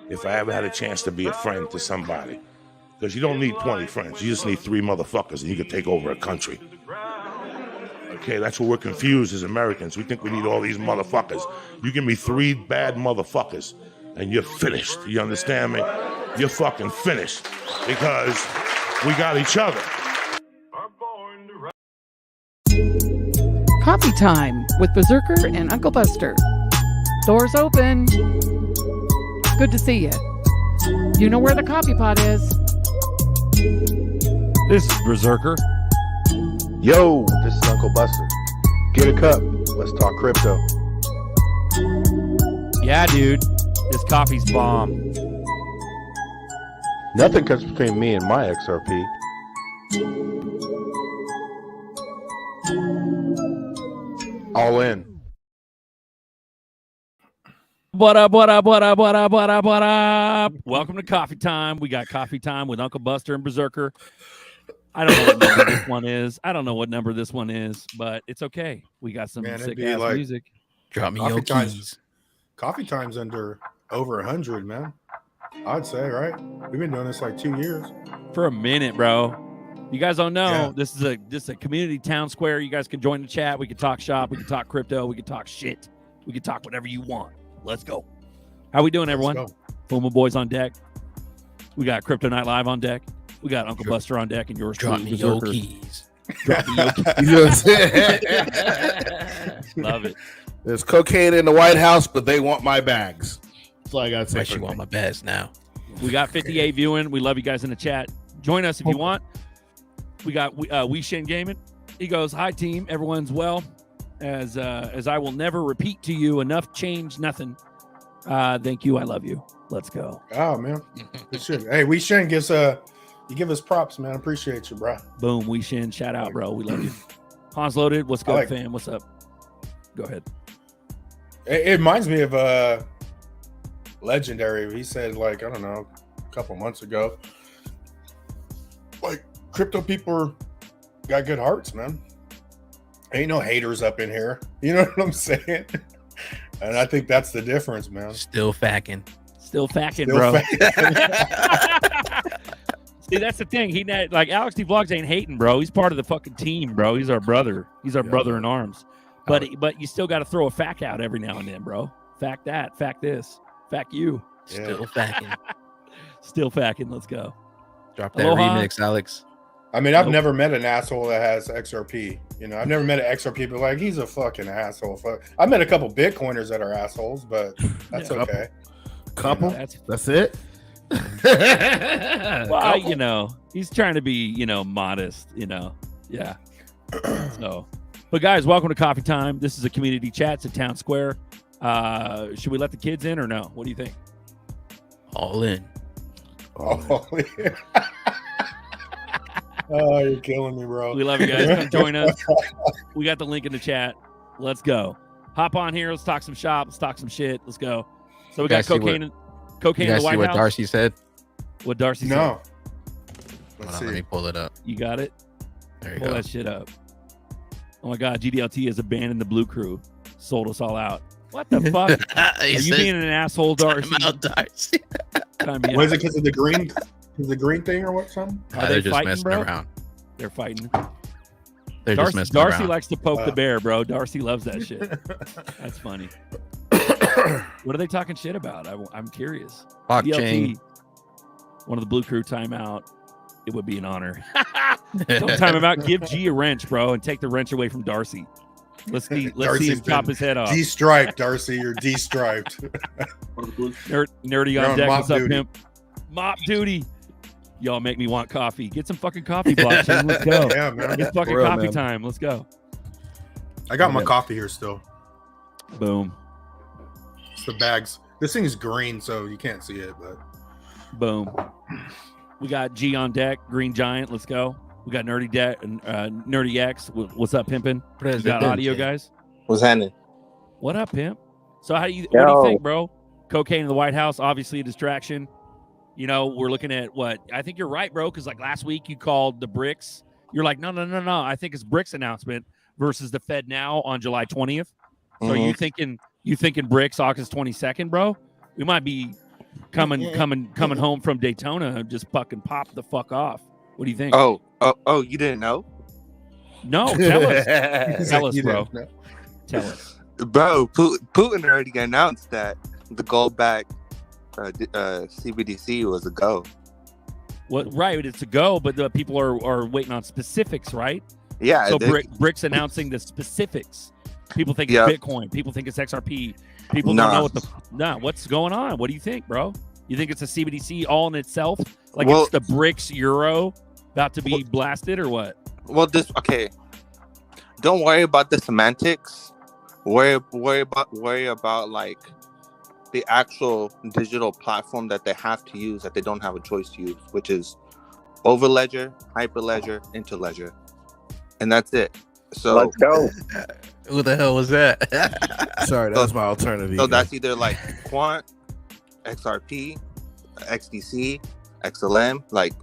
if I ever had a chance to be a friend to somebody. Because you don't need 20 friends. You just need 3 motherfuckers and you can take over a country. Okay, that's what we're confused as Americans. We think we need all these motherfuckers. You give me 3 bad motherfuckers and you're finished. You understand me? You're fucking finished because we got each other. Coffee time with Berserker and Uncle Buster. Doors open. Good to see you. You know where the coffee pot is. This is Berserker. Yo, this is Uncle Buster. Get a cup. Let's talk crypto. Yeah, dude. This coffee's bomb. Nothing comes between me and my XRP. All in. What up, what up, what up, what up, what up, what up? Welcome to Coffee Time. We got Coffee Time with Uncle Buster and Berserker. I don't know what number this one is. I don't know what number this one is, but it's okay. We got some sick-ass like, music. Drop me your keys. Coffee Time's under over 100, man. I'd say, right? We've been doing this like 2 years. For a minute, bro. You guys don't know. Yeah. This is a community town square. You guys can join the chat. We can talk shop. We can talk crypto. We can talk shit. We can talk whatever you want. Let's go. How we doing, everyone? Fuma Boys on deck. We got Crypto Night Live on deck. We got Uncle Buster on deck and yours truly. Drop me your keys. Drop me your keys. You know what I'm saying? Love it. There's cocaine in the White House, but they want my bags. That's all I got to say. But you want my bags now. We got 58 viewing. We love you guys in the chat. Join us if you want. We got Weeshin Gaming. He goes, "Hi team, everyone's well. As I will never repeat to you, enough change, nothing. Thank you, I love you. Let's go." Oh man, it should. Hey, Weeshin gives you give us props, man. Appreciate you, bro. Boom, Weeshin, shout out, bro. We love you. Hans Loaded, what's good, fam? What's up? Go ahead. It reminds me of Legendary. He said, like, I don't know, a couple months ago, like, crypto people got good hearts, man. Ain't no haters up in here. You know what I'm saying? And I think that's the difference, man. Still facking, bro. See, that's the thing. Like Alex D Vlogs ain't hating, bro. He's part of the fucking team, bro. He's our brother. He's our brother in arms. But you still got to throw a fact out every now and then, bro. Fact that, fact this, fact you. Still facking. Still facking. Let's go. Drop that remix, Alex. I mean, I've never met an asshole that has XRP. You know, I've never met an XRP, but like, he's a fucking asshole. I met a couple Bitcoiners that are assholes, but that's okay. Couple? That's it? Well, you know, he's trying to be, you know, modest, you know. Yeah. So, but guys, welcome to Coffee Time. This is a community chat. It's at Town Square. Should we let the kids in or no? What do you think? All in. All in. Oh, you're killing me, bro. We love you guys. Come join us. We got the link in the chat. Let's go. Hop on here. Let's talk some shop. Let's talk some shit. Let's go. So we got cocaine in the White House. See what Darcy said? What Darcy said? No. Let me pull it up. You got it? There you pull go. That shit up. Oh my God. GDLT has abandoned the Blue Crew. Sold us all out. What the fuck? Are you being an asshole, Darcy? Time out, Darcy. What is it, because of the green? Is the green thing or what? Something? Are they just fighting, messing bro? around. They're fighting. They're just messing Darcy around. likes to poke the bear, bro. Darcy loves that shit. That's funny. What are they talking shit about? I'm curious. Blockchain. One of the Blue Crew timeout. It would be an honor. Don't time him out. Give G a wrench, bro, and take the wrench away from Darcy. Let's see him chop his head off. De-striped, Darcy. You're de-striped. Nerdy on deck. What's up, pimp? Mop duty. Y'all make me want coffee. Get some fucking coffee, blockchain. Let's go. Yeah, man. It's fucking coffee time. Let's go. I got my coffee here still. Boom. It's the bags. This thing is green, so you can't see it, but boom. We got G on deck, Green Giant. Let's go. We got Nerdy Deck and Nerdy X. What's up, pimpin'? You got audio, guys? What's happening? What up, pimp? So what do you think, bro? Cocaine in the White House, obviously a distraction. You know, we're looking at what I think you're right, bro. Because like last week you called the BRICS. You're like, no. I think it's BRICS announcement versus the Fed now on July 20th. So you thinking BRICS August 22nd, bro? We might be coming home from Daytona and just fucking pop the fuck off. What do you think? Oh, you didn't know? No, tell us. Tell us, bro. Tell us. Bro, Putin already announced that the gold-back CBDC was a go. Well, right, it's a go, but the people are waiting on specifics, right? Yeah. So BRICS announcing the specifics. People think it's Bitcoin. People think it's XRP. People don't know what's going on. What do you think, bro? You think it's a CBDC all in itself? Like it's the BRICS euro about to be blasted or what? Well, okay. Don't worry about the semantics. Worry about like the actual digital platform that they have to use that they don't have a choice to use, which is Overledger, Hyperledger, Interledger, and that's it. So let's go. Who the hell was that? Sorry, that was my alternative. So that's either like Quant, XRP, XDC, XLM. Like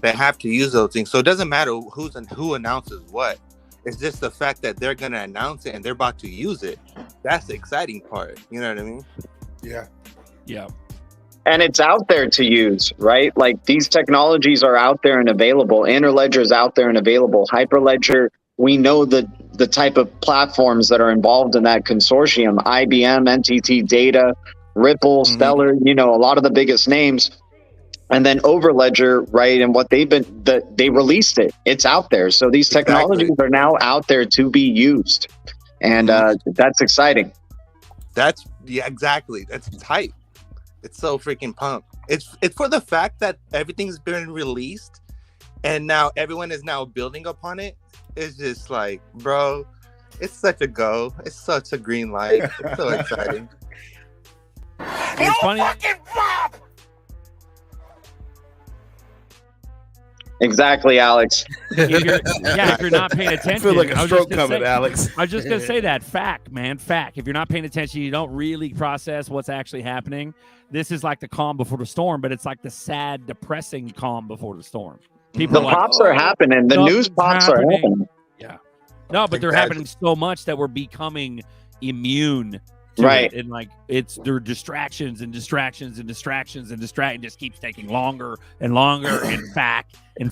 they have to use those things. So it doesn't matter who announces what. It's just the fact that they're gonna announce it and they're about to use it. That's the exciting part. You know what I mean? Yeah. Yeah. And it's out there to use, right? Like these technologies are out there and available. Interledger is out there and available. Hyperledger, we know the type of platforms that are involved in that consortium. IBM, NTT Data, Ripple, Stellar, a lot of the biggest names. And then Overledger, right? And what they released it. It's out there. So these technologies are now out there to be used. And that's exciting. Exactly. That's tight. It's so freaking pumped. It's for the fact that everything's been released and now everyone is now building upon it. It's just like, bro, it's such a go. It's such a green light. It's so exciting. It's funny. Exactly, Alex. If you're not paying attention, I feel like a stroke coming, Alex. I was just gonna say that fact, man. Fact. If you're not paying attention, you don't really process what's actually happening. This is like the calm before the storm, but it's like the sad, depressing calm before the storm. People pops are happening. The news pops are happening. Yeah. No, but they're happening so much that we're becoming immune. Right. And like there are distractions and distractions and distractions and just keeps taking longer and longer. In fact, no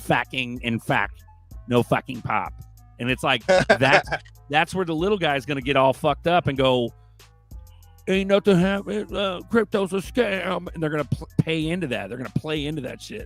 fucking pop. And it's like that's where the little guy's gonna get all fucked up and go, ain't nothing happening. Crypto's a scam, and they're gonna pay into that. They're gonna play into that shit.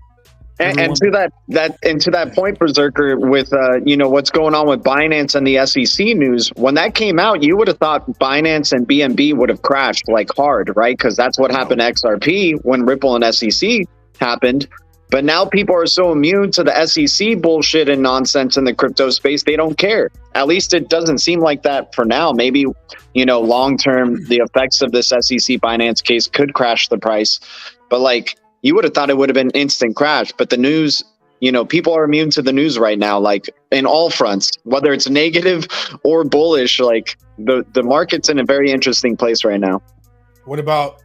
And to that point, Berserker, with what's going on with Binance and the SEC news, when that came out, you would have thought Binance and BNB would have crashed like hard, right? Because that's what happened to XRP when Ripple and SEC happened. But now people are so immune to the SEC bullshit and nonsense in the crypto space, they don't care. At least it doesn't seem like that for now. Maybe, long term, the effects of this SEC Binance case could crash the price. But like, you would have thought it would have been an instant crash. But the news, people are immune to the news right now, like in all fronts, whether it's negative or bullish. Like the market's in a very interesting place right now. What about,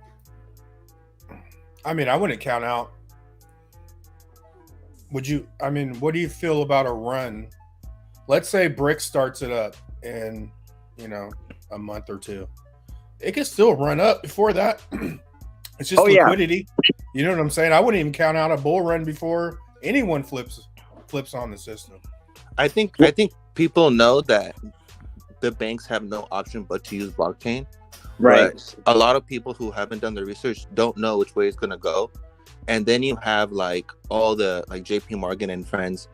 I wouldn't count out. What do you feel about a run? Let's say BRICS starts it up in, a month or two. It can still run up before that. It's just liquidity. Yeah. You know what I'm saying? I wouldn't even count out a bull run before anyone flips on the system. I think people know that the banks have no option but to use blockchain. Right. But a lot of people who haven't done the research don't know which way it's gonna go. And then you have like all the like JP Morgan and friends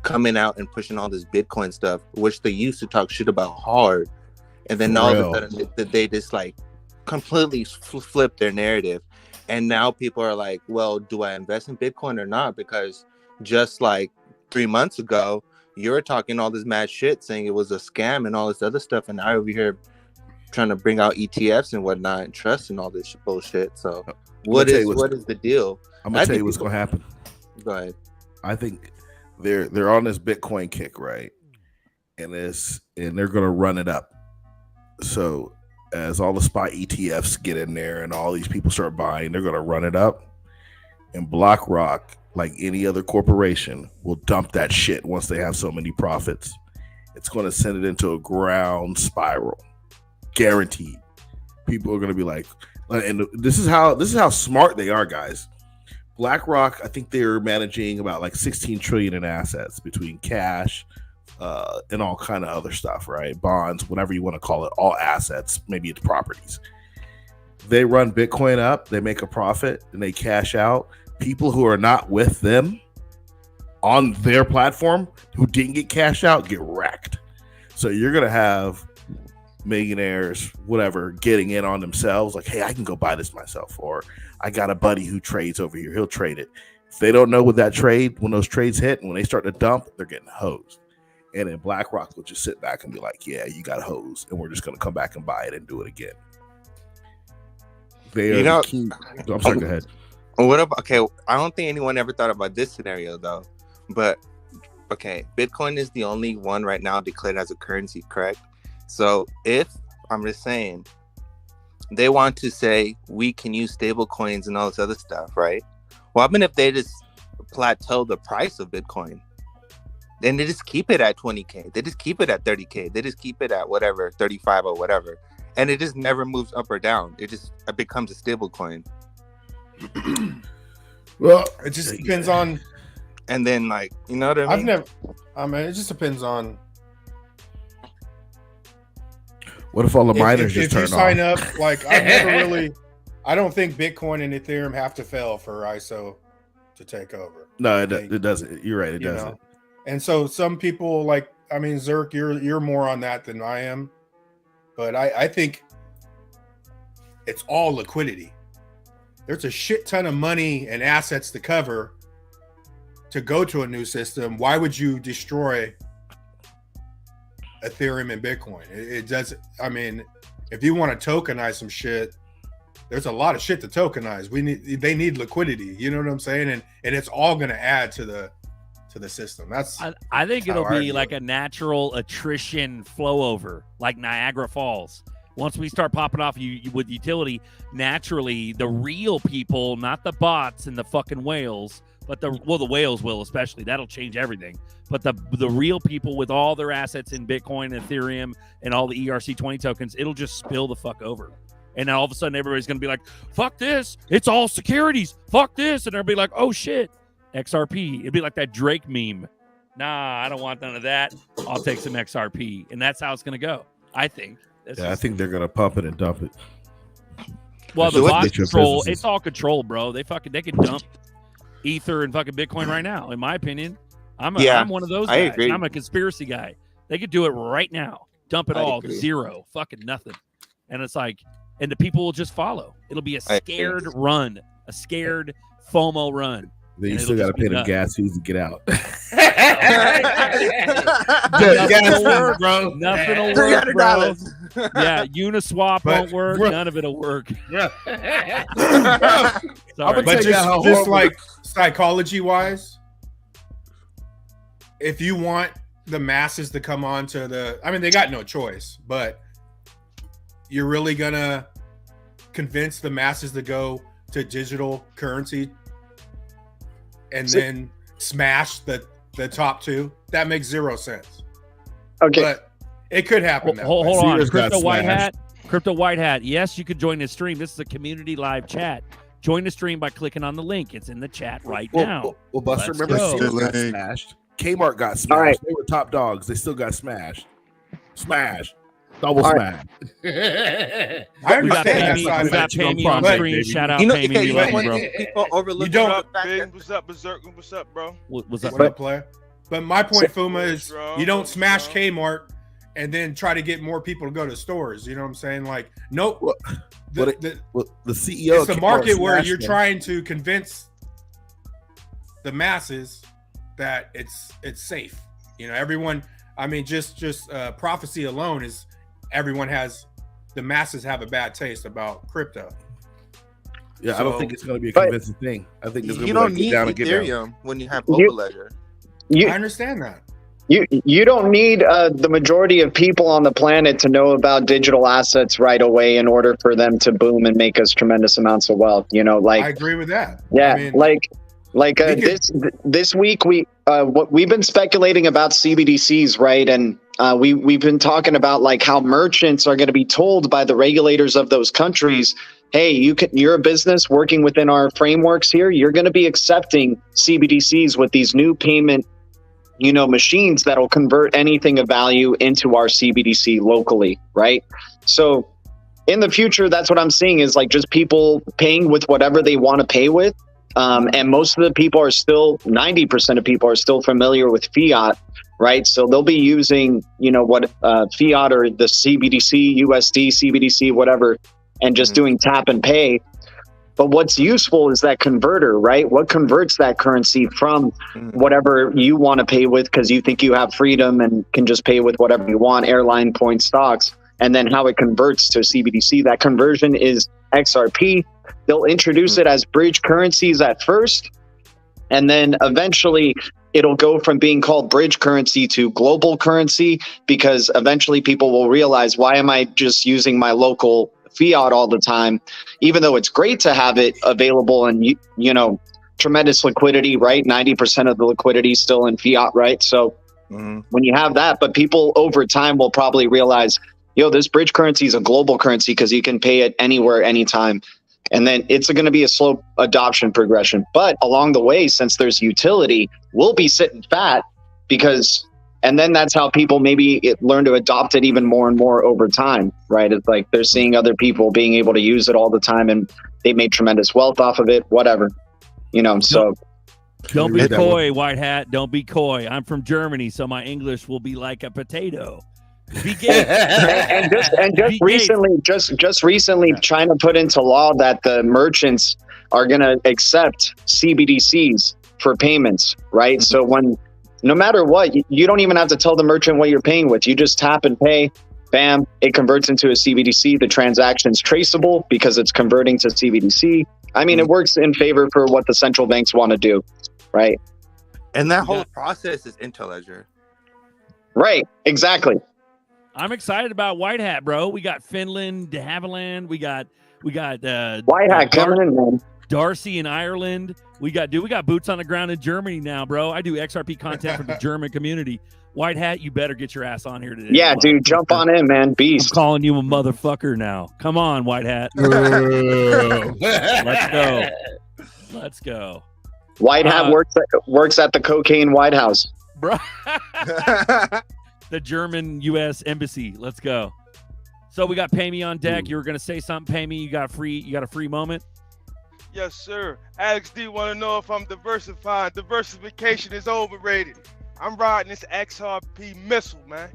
coming out and pushing all this Bitcoin stuff, which they used to talk shit about hard. And then all of a sudden they just like completely flip their narrative. And now people are like, well, do I invest in Bitcoin or not? Because just like 3 months ago, you were talking all this mad shit saying it was a scam and all this other stuff. And I over here trying to bring out ETFs and whatnot and trust and all this bullshit. So what is the deal? I'm going to tell you what's going to happen. Go ahead. I think they're on this Bitcoin kick, right? And they're going to run it up. So as all the spot ETFs get in there and all these people start buying, they're going to run it up. And BlackRock, like any other corporation, will dump that shit once they have so many profits. It's going to send it into a ground spiral. Guaranteed. People are going to be like, And this is how smart they are, guys. BlackRock, I think they're managing about like 16 trillion in assets between cash and all kind of other stuff, right? Bonds, whatever you want to call it, all assets, maybe it's properties. They run Bitcoin up, they make a profit, and they cash out. People who are not with them on their platform who didn't get cash out get wrecked. So you're going to have millionaires, whatever, getting in on themselves, like, hey, I can go buy this myself, or I got a buddy who trades over here, he'll trade it. If they don't know what that trade, when those trades hit and when they start to dump, they're getting hosed. And then BlackRock will just sit back and be like, yeah, you got hosed, and we're just going to come back and buy it and do it again. They are I'm sorry, go ahead. What about, okay, I don't think anyone ever thought about this scenario though, but okay, Bitcoin is the only one right now declared as a currency, correct? So if, I'm just saying, they want to say we can use stable coins and all this other stuff, right? Well, I mean, if they just plateau the price of Bitcoin, then they just keep it at 20K. They just keep it at 30K. They just keep it at whatever, 35 or whatever. And it just never moves up or down. It becomes a stable coin. Well, it just depends on. And then, like, you know what I mean? It just depends on. What if all the miners just turn off? If you sign up, like, I don't think Bitcoin and Ethereum have to fail for ISO to take over. No, it doesn't. You're right. It doesn't. Know? And so some people, like, I mean, Zerk, you're more on that than I am. But I think it's all liquidity. There's a shit ton of money and assets to cover to go to a new system. Why would you destroy Ethereum and Bitcoin? It does. I mean, if you want to tokenize some shit, there's a lot of shit to tokenize. They need liquidity. You know what I'm saying? And it's all going to add to the system. I think it'll be like a natural attrition flow over, like Niagara Falls. Once we start popping off with utility, naturally the real people, not the bots and the fucking whales, but the whales will especially. That'll change everything. But the real people with all their assets in Bitcoin, Ethereum, and all the ERC20 tokens, it'll just spill the fuck over. And then all of a sudden everybody's gonna be like, "Fuck this! It's all securities. Fuck this!" And everybody like, "Oh shit, XRP." It'd be like that Drake meme. Nah, I don't want none of that. I'll take some XRP, and that's how it's gonna go. I think. I think they're gonna pump it and dump it. Well, the bot control, it's all controlled, bro. They can dump Ether and fucking Bitcoin right now. In my opinion, I'm one of those guys. I agree. I'm a conspiracy guy. They could do it right now. Dump it all, zero, fucking nothing. And it's like, and the people will just follow. It'll be a scared run, a scared FOMO run. Then you still got to pay them gas fees to get out. Nothing will work, bro. Nothing will work, bro. Yeah, Uniswap won't work. Bro. None of it'll work. Yeah. But just like psychology-wise, if you want the masses to come on to they got no choice, but you're really going to convince the masses to go to digital currency and then smash the top two? That makes zero sense. Okay. But it could happen. Hold on. Crypto White Hat. Yes, you could join the stream. This is a community live chat. Join the stream by clicking on the link. It's in the chat right now. Well, Buster, remember Sears got smashed. Kmart got smashed. Right. They were top dogs. They still got smashed. Smashed. Double smash. I understand. We got Pammy on stream. Shout out Pammy. Bro. People overlook What's up, Berserk? What's up, bro? What's up, player? But my point, Fuma, is you don't smash Kmart and then try to get more people to go to stores. You know what I'm saying? Like, nope. The CEO. It's a market where you're trying to convince the masses that it's safe. You know, everyone. I mean, just prophecy alone is the masses have a bad taste about crypto. Yeah, I don't think it's going to be a convincing thing. I think it's going to be don't need Ethereum when you have Overledger. I understand that. You don't need the majority of people on the planet to know about digital assets right away in order for them to boom and make us tremendous amounts of wealth. You know, like I agree with that. Yeah, I mean, this week we've been speculating about CBDCs, right? And we've been talking about like how merchants are going to be told by the regulators of those countries, hey, you're a business working within our frameworks here. You're going to be accepting CBDCs with these new payment, machines that'll convert anything of value into our CBDC locally, right? So in the future, that's what I'm seeing is like just people paying with whatever they want to pay with. And most of the people 90% of people are still familiar with fiat, right? So they'll be using, what fiat or the CBDC, USD, CBDC, whatever, and just doing tap and pay. But what's useful is that converter, right? What converts that currency from whatever you want to pay with because you think you have freedom and can just pay with whatever you want, airline points, stocks, and then how it converts to CBDC. That conversion is XRP. They'll introduce it as bridge currencies at first, and then eventually it'll go from being called bridge currency to global currency because eventually people will realize, why am I just using my local fiat all the time, even though it's great to have it available and tremendous liquidity, right? 90% of the liquidity is still in fiat, right? So when you have that, but people over time will probably realize, this bridge currency is a global currency because you can pay it anywhere, anytime. And then it's going to be a slow adoption progression. But along the way, since there's utility, we'll be sitting fat and then that's how people maybe learn to adopt it even more and more over time, right? It's like they're seeing other people being able to use it all the time and they made tremendous wealth off of it, whatever, so. Don't be coy, White Hat. Don't be coy. I'm from Germany, so my English will be like a potato. and just recently, China put into law that the merchants are going to accept CBDCs for payments, right? So no matter what, you don't even have to tell the merchant what you're paying with. You just tap and pay, bam, it converts into a CBDC. The transaction's traceable because it's converting to CBDC. I mean, it works in favor for what the central banks want to do, right? And that whole process is Interledger. Right, exactly. I'm excited about White Hat, bro. We got Finland, de Havilland. We got White Hat coming in, man. Darcy in Ireland. We got boots on the ground in Germany now, bro. I do XRP content for the German community. White Hat, you better get your ass on here today. Yeah, dude, jump on in, man. Beast. I'm calling you a motherfucker now. Come on, White Hat. Let's go. Let's go. White Hat works at the cocaine White House. Bro. The German U.S. Embassy. Let's go. So we got Pay Me on deck. You were gonna say something, Pay Me. You got a free moment. Yes, sir. Alex D want to know if I'm diversified. Diversification is overrated. I'm riding this XRP missile, man.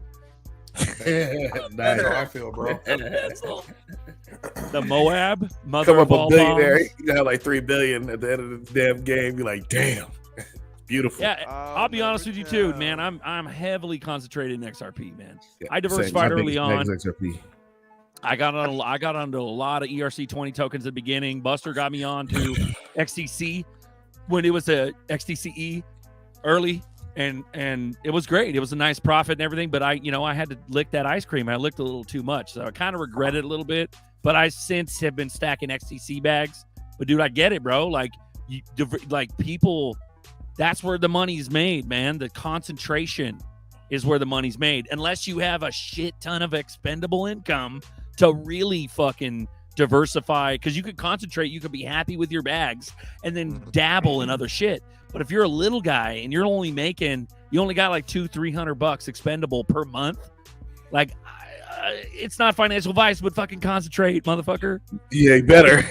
That's how I feel, bro. The Moab, mother of all billionaire. bombs. You got like $3 billion at the end of the damn game. You're like, damn, beautiful. Yeah, I'll be honest with you too, man. I'm heavily concentrated in XRP, man. Yeah, I diversified early on. XRP. I got onto a lot of ERC20 tokens at the beginning. Buster got me on to XTC when it was a XTCE early, and it was great. It was a nice profit and everything, but I had to lick that ice cream. I licked a little too much, so I kind of regret it a little bit. But I since have been stacking XTC bags. But dude, I get it, bro. Like people, that's where the money's made, man. The concentration is where the money's made. Unless you have a shit ton of expendable income to really fucking diversify, because you could concentrate, you could be happy with your bags and then dabble in other shit. But if you're a little guy and you only got like $200-300 expendable per month, like it's not financial advice, but fucking concentrate, motherfucker. Yeah, you better.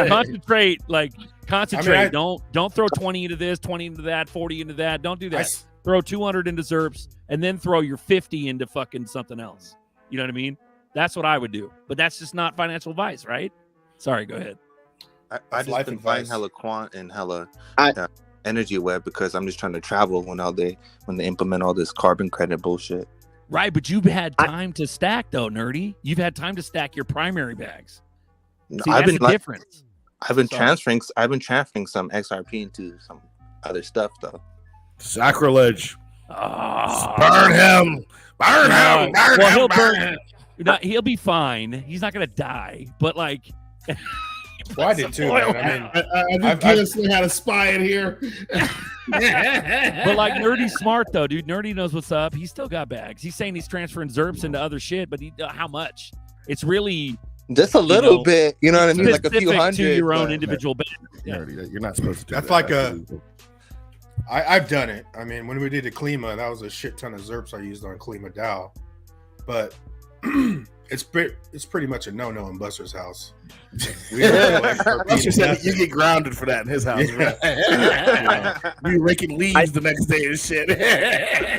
Concentrate. I mean, Don't throw 20 into this, 20 into that, 40 into that. Don't do that. Throw 200 into ZERPs and then throw your 50 into fucking something else. You know what I mean? That's what I would do. But that's just not financial advice, right? Sorry, go ahead. I just been buying hella quant and hella energy web because I'm just trying to travel when they implement all this carbon credit bullshit. Right, but you've had time to stack though, nerdy. You've had time to stack your primary bags. See, that's the difference. I've been transferring some XRP into some other stuff though. Sacrilege. Burn him. Burn him. Burn him. He'll be fine. He's not gonna die. But like, well, I did too, man. I mean, I just learned how to spy in here. But like, Nerdy's smart though, dude. Nerdy knows what's up. He's still got bags. He's saying he's transferring ZERPs into other shit, but how much? It's really Just a little bit, you know what I mean? Like a few specific hundred. to your own but- individual band. Yeah. You're not supposed to do That's that. like I've done it. I mean, when we did the Klima, that was a shit ton of Zerps I used on Klima DAO. But it's pretty much a no-no in Buster's house. We don't like Buster said nothing. you get grounded for that in his house. Yeah. Right? We raking leaves the next day and shit.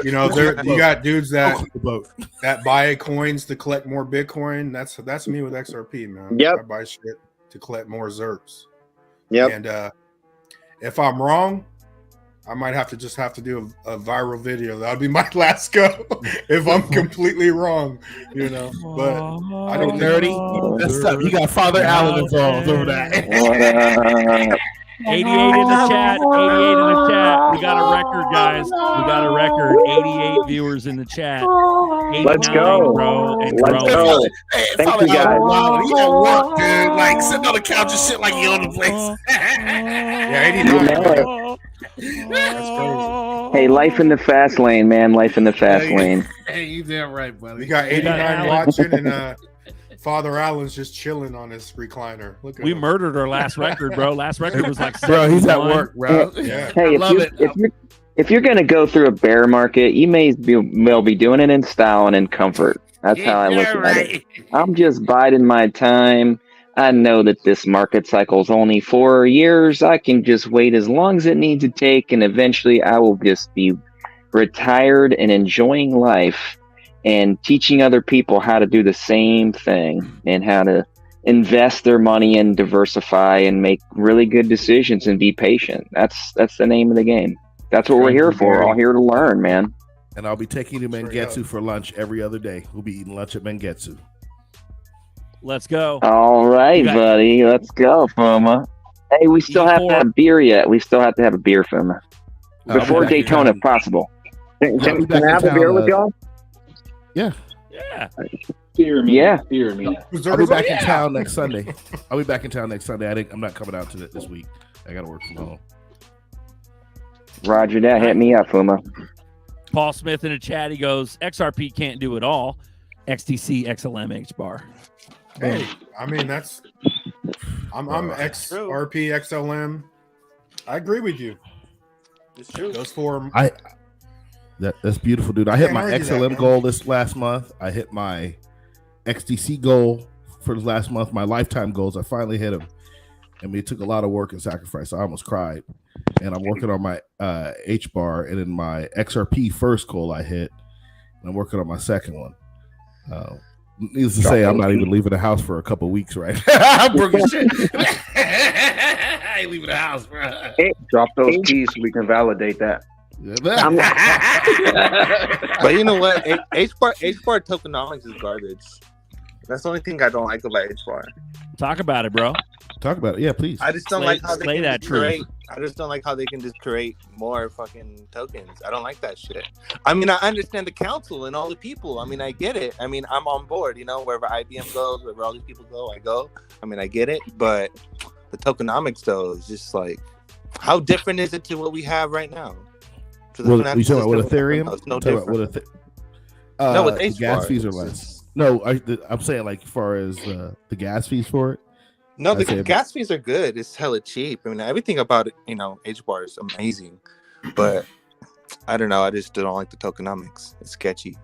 You know, you got dudes that boat. that buy coins to collect more Bitcoin. That's me with XRP, man. Yep. I buy shit to collect more Zerps. Yep. And if I'm wrong, I might have to do a viral video. That'll be my last go if I'm completely wrong, you know. But I don't nerdy. That's tough. You got Father Allen involved over that. 88 in the chat. 88 in the chat. We got a record, guys. We got a record. 88 viewers in the chat. 89, Let's go. bro. And Let's growing. go. Hey, Thank Father you, guys. Allen, he at work, dude. Like sitting on the couch and shit like he on the place. Yeah, 89. You know That's crazy. Hey, life in the fast lane, man. Life in the fast lane. Hey, you damn right, buddy. We got 89 Alan. watching, and Father Allen's just chilling on his recliner. Look at We him. murdered our last record, bro. Last record was like Bro, he's at 71. work, bro. Yeah. Hey, love it. if you're gonna go through a bear market, you may well be doing it in style and in comfort. That's how I look at it. I'm just biding my time. I know that this market cycle is only 4 years. I can just wait as long as it needs to take, and eventually I will just be retired and enjoying life and teaching other people how to do the same thing and how to invest their money and diversify and make really good decisions and be patient. That's the name of the game. That's what we're here for. We're all here to learn, man. And I'll be taking you to Mengetsu for lunch every other day. We'll be eating lunch at Mengetsu. Let's go. All right, You got- buddy. Let's go, Fuma. Hey, we still have to E4. have beer yet. We still have to have a beer, Fuma. Before Daytona, if possible. Can I'll be back I in have a town, beer with y'all? Yeah. Yeah. Yeah. I'll be back in town next Sunday. I'm not coming out to this week. I got to work from home. Roger that. Hit me up, Fuma. Paul Smith in the chat. He goes, XRP can't do it all. XTC XLM H bar. Hey, I mean I'm XRP XLM. I agree with you. It's true. Those four. That's beautiful, dude. I hit Can't my argue that, XLM man. goal this last month. I hit my XDC goal for the last month. My lifetime goals, I finally hit them. I mean, it took a lot of work and sacrifice. I almost cried. And I'm working on my H bar, and in my XRP first goal I hit, and I'm working on my second one. Needless to say, I'm not even leaving the house for a couple of weeks, right? I'm broke as shit. I ain't leaving the house, bro. Drop those keys so we can validate that. But you know what? H bar tokenomics is garbage. That's the only thing I don't like about H bar. Talk about it, bro. Talk about it. Yeah, please. I just don't Slay- like how they slay can that just create. truth. I just don't like how they can just create more fucking tokens. I don't like that shit. I mean, I understand the council and all the people. I mean, I get it. I mean, I'm on board. You know, wherever IBM goes, wherever all these people go, I go. I mean, I get it. But the tokenomics, though, is just like, how different is it to what we have right now? To the Well, financial you talking about with system Ethereum? right now, it's no Talking about different. with No, with the H gas bar, fees are it's less. just- No, I'm saying like as far as the gas fees for it. No, I'd the say- gas fees are good. It's hella cheap. I mean, everything about it, you know, H bar is amazing. But I don't know. I just don't like the tokenomics. It's sketchy.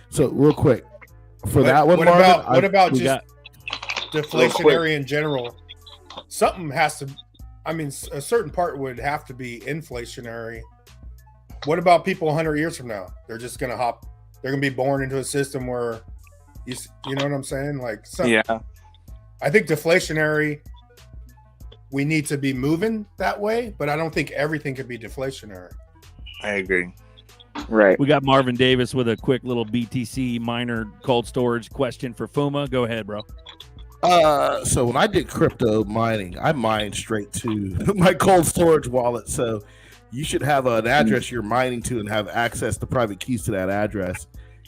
So real quick, for What- that one, what Marvin, about what about we just got- deflationary in general? Something has to. I mean, a certain part would have to be inflationary. What about people 100 years from now? They're just gonna hop. They're gonna be born into a system where, you know what I'm saying? Like, Yeah. I think deflationary. We need to be moving that way, but I don't think everything could be deflationary. I agree. Right. We got Marvin Davis with a quick little BTC miner cold storage question for Fuma. Go ahead, bro. So when I did crypto mining, I mined straight to my cold storage wallet. So you should have an address you're mining to and have access to private keys to that address.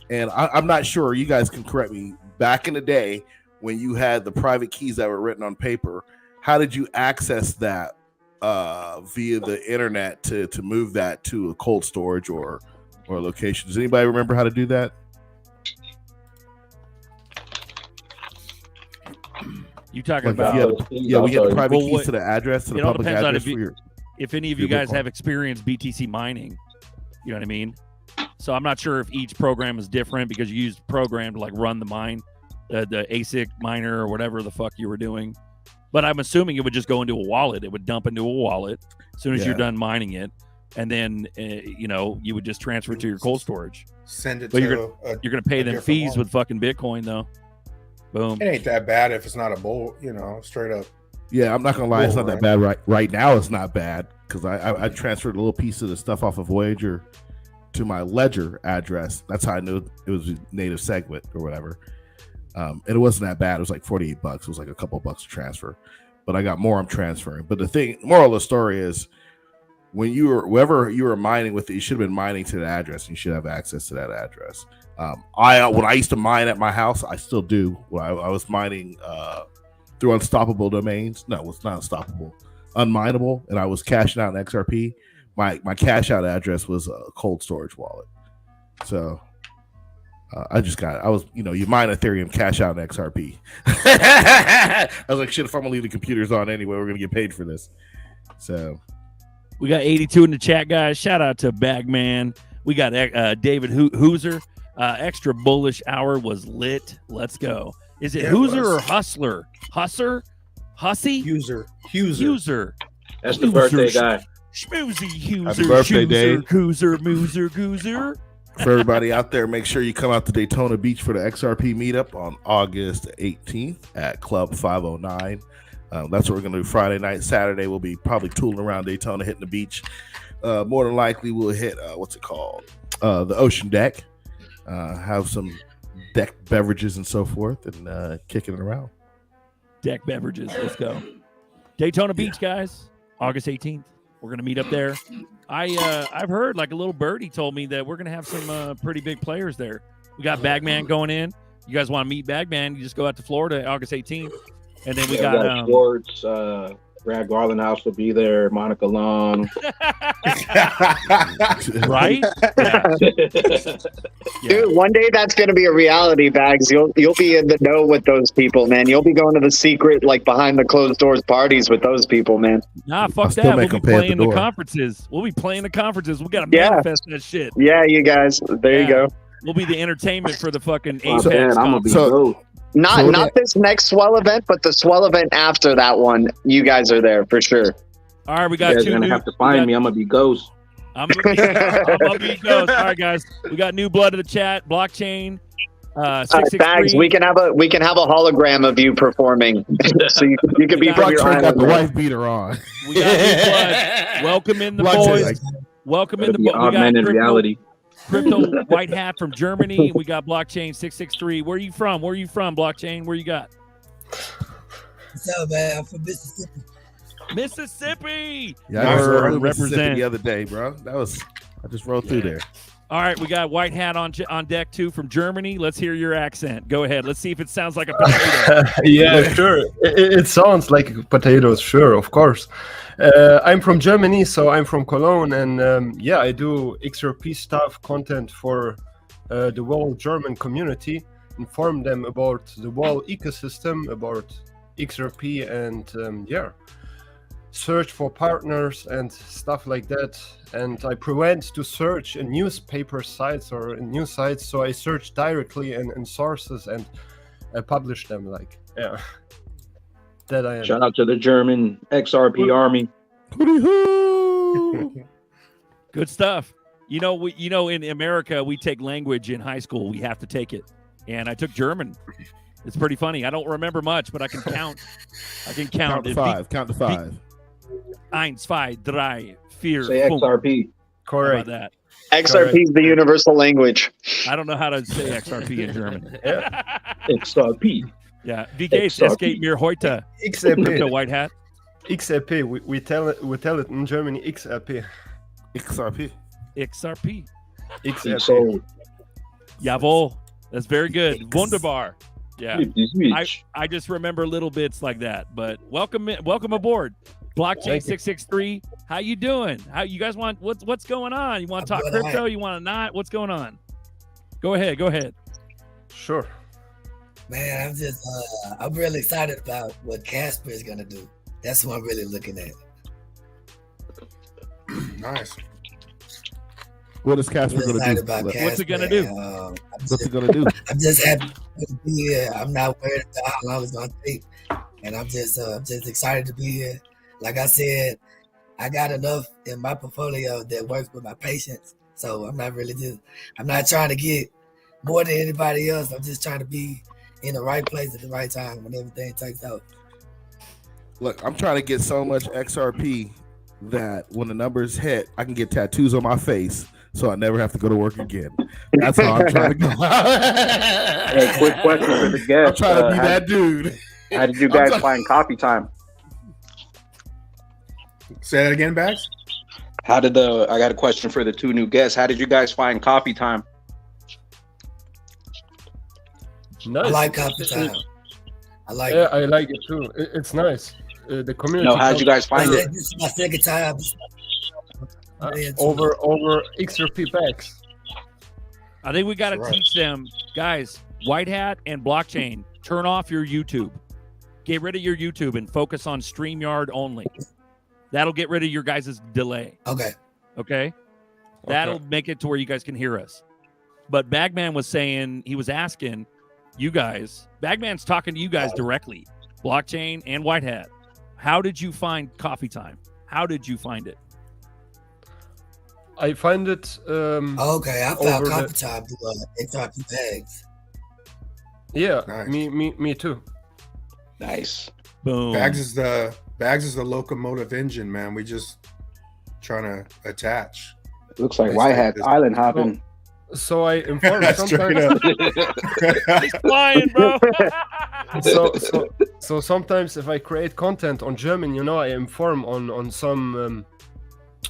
And I'm not sure, you guys can correct me. Back in the day when you had the private keys that were written on paper, how did you access that via the internet to move that to a cold storage or location? Does anybody remember how to do that? You talking Like, about? yeah, we get the private Well, keys to the address, to the it all public depends on address for your. if any of your you guys Bitcoin. have experienced BTC mining. You know what I mean? So I'm not sure if each program is different because you use the program to like run the mine, the ASIC miner or whatever the fuck you were doing. But I'm assuming it would just go into a wallet. It would dump into a wallet as soon as you're done mining it, and then you would just transfer it to your cold storage. Send it But to you're gonna pay a them different fees wallet. with fucking Bitcoin though. Boom. It ain't that bad if it's not a bull, straight up. Yeah, I'm not gonna lie, it's Cool, not that bad right now. It's not bad because I transferred a little piece of the stuff off of Voyager to my Ledger address. That's how I knew it was a native segment or whatever. And it wasn't that bad. It was like $48. It was like a couple bucks to transfer, but I got more. I'm transferring. But the moral of the story is, whoever you were mining with, you should have been mining to the address. And you should have access to that address. When I used to mine at my house, I still do. When I was mining through Unstoppable Domains. No, it's not Unstoppable. Unmineable, and I was cashing out in XRP. My cash out address was a cold storage wallet. So you mine Ethereum, cash out in XRP. I was like, shit, if I'm gonna leave the computers on anyway, we're gonna get paid for this. So we got 82 in the chat, guys. Shout out to Bagman. We got David Hooser. Extra bullish hour was lit. Let's go. Is it Hooser or Hustler? Hussy? Hooser. That's the birthday guy. Schmoozy Hooser. Happy birthday, Dave. Gooser. For everybody out there, make sure you come out to Daytona Beach for the XRP meetup on August 18th at Club 509. That's what we're going to do Friday night. Saturday, we'll be probably tooling around Daytona, hitting the beach. More than likely, we'll hit, the Ocean Deck. Have some deck beverages and so forth, and kicking it around. Deck beverages. Let's go. Daytona Beach, guys. August 18th. We're going to meet up there. I've heard, like a little birdie told me that we're going to have some pretty big players there. We got Bagman going in. You guys want to meet Bagman, you just go out to Florida August 18th. And then we got Schwartz, Brad Garland House will be there, Monica Long. Right? Dude, one day that's going to be a reality, Bags. You'll be in the know with those people, man. You'll be going to the secret, like behind the closed doors parties with those people, man. Nah, fuck that. We'll be playing the conferences. We'll be playing the conferences. We got to manifest that shit. Yeah, you guys. There you go. We'll be the entertainment for the fucking Oh, Apex. man, I'm gonna be conference. Not this next swell event, but the swell event after that one. You guys are there for sure. All right, we You got guys two. are gonna have to find me. I'm gonna be Ghost. I'm gonna be Ghost. All right, guys. We got new blood in the chat. Blockchain. 663. Bags, we can have a hologram of you performing, so you can be from your Blockchain got island. the wife beater on. We got new blood. Welcome in the boys. Welcome in the boys. Augmented reality. Crypto White Hat from Germany. We got Blockchain 663. Where are you from? Blockchain? Where you got? What's up, man? I'm from Mississippi. Mississippi. Yeah, I just rode through represent Mississippi the other day, bro. I just rode through there. All right, we got White Hat on deck too from Germany. Let's hear your accent. Go ahead. Let's see if it sounds like a potato. Yeah, sure. It sounds like potatoes, sure, of course. I'm from Germany, so I'm from Cologne, and I do XRP stuff, content for the whole German community, inform them about the whole ecosystem, about XRP, and search for partners and stuff like that. And I prevent to search in newspaper sites or in news sites, so I search directly in sources and I publish them. That I am. Shout out to the German XRP army. Good stuff. In America, we take language in high school. We have to take it. And I took German. It's pretty funny. I don't remember much, but I can count. Count to five. Count to five. 1, 2, 3, 4. Say XRP. Correct. How about that? XRP is the universal language. I don't know how to say XRP in German. XRP. Yeah. Wie geht's? Es geht mir heute. XRP. White Hat. XRP. We tell it in Germany. XRP. XRP. XRP. XRP. Jawohl. That's very good. Wunderbar. Yeah. Switch. I just remember little bits like that. But welcome aboard. Blockchain 663. How you doing? How you guys want? What's going on? You want to talk crypto? You want to not? What's going on? Go ahead. Sure. Man, I'm really excited about what Casper is gonna do. That's what I'm really looking at. Nice. What is Casper Really going to excited do? about What's it Casper, gonna do? and, What's it going to do? I'm just happy to be here. I'm not worried about how long it's gonna take, and I'm just excited to be here. Like I said, I got enough in my portfolio that works with my patients, so I'm not trying to get more than anybody else. I'm just trying to be in the right place at the right time when everything takes out. Look, I'm trying to get so much XRP that when the numbers hit, I can get tattoos on my face, so I never have to go to work again. That's how I'm trying to go. Hey, quick question for the guest. I'm trying to be that dude. How did you guys find coffee time? Say that again, Bags. I got a question for the two new guests. How did you guys find coffee time? Nice. I like coffee time. I like Yeah, it. I like it too. It's nice. The community. No, how did you guys find it? This is my second time. over XRP packs. I think we got to That's right. teach them, guys, white hat and blockchain. Turn off your YouTube. Get rid of your YouTube and focus on StreamYard only. That'll get rid of your guys' delay. Okay? That'll make it to where you guys can hear us. But Bagman was saying, he was asking you guys, Bagman's talking to you guys directly, blockchain and white hat. How did you find coffee time? How did you find it? I find it. I found coffee time through XRP bags. Yeah, Nice. me too. Nice. Boom. Bags is the locomotive engine, man. We just trying to attach. Looks like White Hat Island hopping. So I inform Straight sometimes. He's flying, bro. so sometimes if I create content on German, I inform on some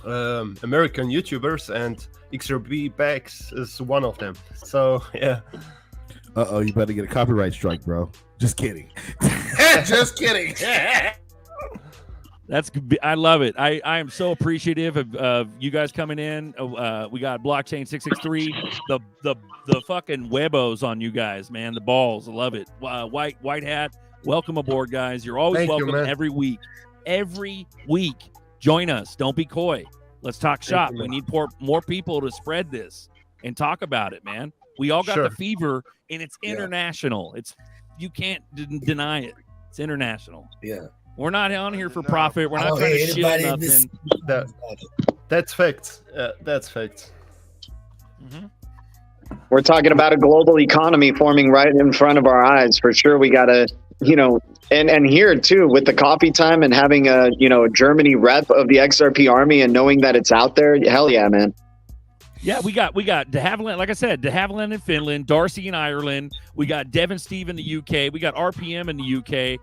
American YouTubers, and XRP Bags is one of them. So yeah. You better get a copyright strike, bro. Just kidding. Just kidding. I love it. I am so appreciative of you guys coming in. We got Blockchain 663, the fucking webos on you guys, man. The balls, I love it. White hat, welcome aboard, guys. You're always Thank you, welcome man. every week. Every week, join us. Don't be coy. Let's talk shop. you, We man. need more people to spread this and talk about it, man. We all got Sure. the fever, and it's international. You can't deny it. It's international. Yeah. We're not on here for profit. We're I not don't trying to hear shit anybody in this- nothing. That's facts. That's facts. We're talking about a global economy forming right in front of our eyes. For sure, we got to, and here too with the coffee time and having a Germany rep of the XRP army and knowing that it's out there. Hell yeah, man. Yeah, we got De Havilland, like I said, De Havilland in Finland, Darcy in Ireland. We got Devon Steve in the UK. We got RPM in the UK.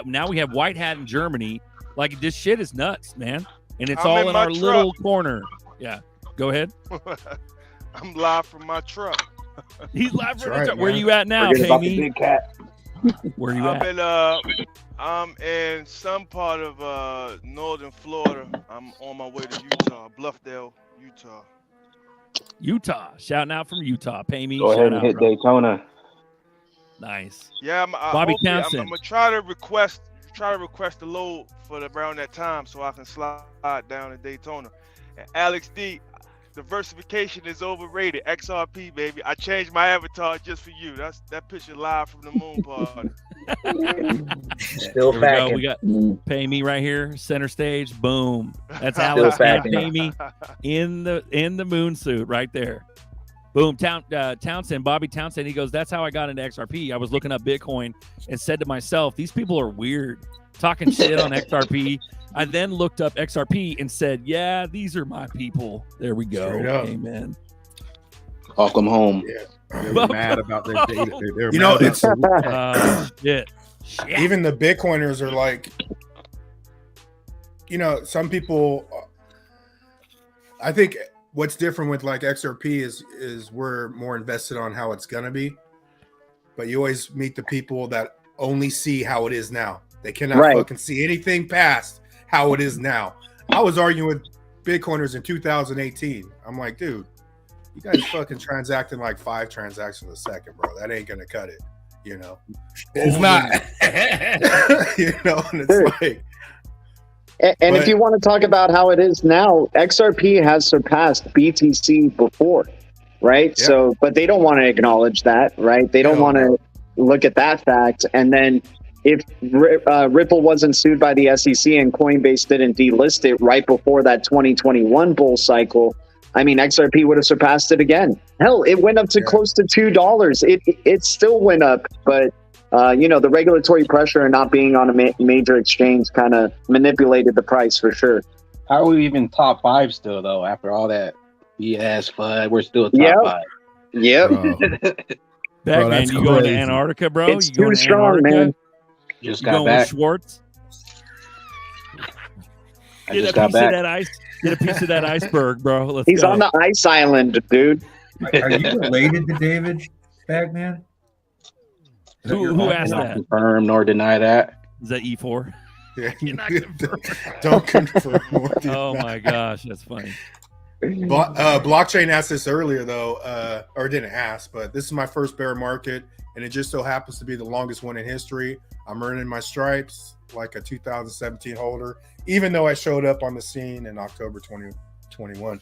Now we have White Hat in Germany. Like, this shit is nuts, man. And it's I'm all in in my our little corner. Yeah, go ahead. I'm live from my truck. He's live from right, the truck. Where man. you at now, Forget about the Pammy? big cat. Where you at? I'm in some part of northern Florida. I'm on my way to Utah, Bluffdale, Utah. Utah. Shouting out from Utah. Pammy. Go ahead shout and out, hit bro. Daytona. Nice. Yeah, Bobby hopefully Townsend. I'm gonna try to request the load for around that time so I can slide down to Daytona. And Alex D, diversification is overrated. XRP, baby. I changed my avatar just for you. That picture live from the moon party. Still Here we go. packing. We got Pay Me right here, center stage. Boom. That's Still Alex and packing. Pay Me in the moon suit right there. Boom. Townsend, Bobby Townsend. He goes, "That's how I got into XRP. I was looking up Bitcoin and said to myself, these people are weird, talking shit on XRP. I then looked up XRP and said, yeah, these are my people. There we go. Straight up. Amen. Welcome home. They were mad about their data. They were You know, mad it's Shit. even the Bitcoiners are like, some people. I think what's different with like XRP is we're more invested on how it's gonna be, but you always meet the people that only see how it is now. They cannot fucking see anything past how it is now. I was arguing with Bitcoiners in 2018. I'm like, dude, you guys fucking transacting like 5 transactions a second, bro. That ain't gonna cut it. You know, It's not. you know, and it's Dude. like. And if you want to talk about how it is now, XRP has surpassed BTC before, right? Yeah. So, but they don't want to acknowledge that, right? They don't Hell want to no. look at that fact. And then if Ripple wasn't sued by the SEC and Coinbase didn't delist it right before that 2021 bull cycle, I mean, XRP would have surpassed it again. Hell, it went up to close to $2. It still went up, but you know, the regulatory pressure and not being on a major exchange kind of manipulated the price for sure. How are we even top 5 still though? After all that BS FUD, we're still top Yep. 5. Yep. Bagman, you going to Antarctica, bro? It's you going too to strong, Antarctica? man. Just You got going back. with Schwartz? I Get just a got piece back. of that ice. Get a piece of that iceberg, bro. Let's He's go. on the ice island, dude. Are you related to David Bagman? Is that your Who uncle? asked Not that? confirm nor deny that. Is that E4? Yeah, You're not confirmed. don't confirm. Oh my gosh, that's funny. Blockchain asked this earlier though, or didn't ask, but this is my first bear market, and it just so happens to be the longest one in history. I'm earning my stripes like a 2017 holder, even though I showed up on the scene in October 2021.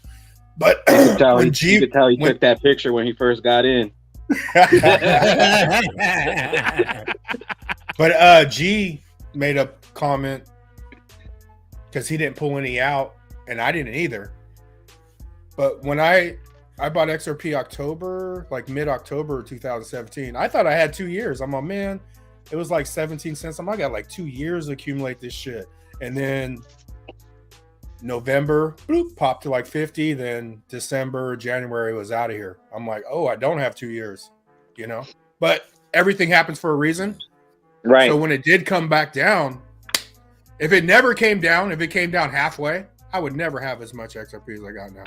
But You could tell, when you could tell he took that picture when he first got in. But G made a comment because he didn't pull any out, and I didn't either. But when I bought XRP October, like mid-October 2017, I thought I had 2 years. I'm like, man, it was like 17 cents. I got like 2 years to accumulate this shit. And then November, bloop, popped to like 50. Then December, January was out of here. I'm like, oh, I don't have 2 years, you know? But everything happens for a reason. Right. So when it did come back down, if it never came down, if it came down halfway, I would never have as much XRP as I got now.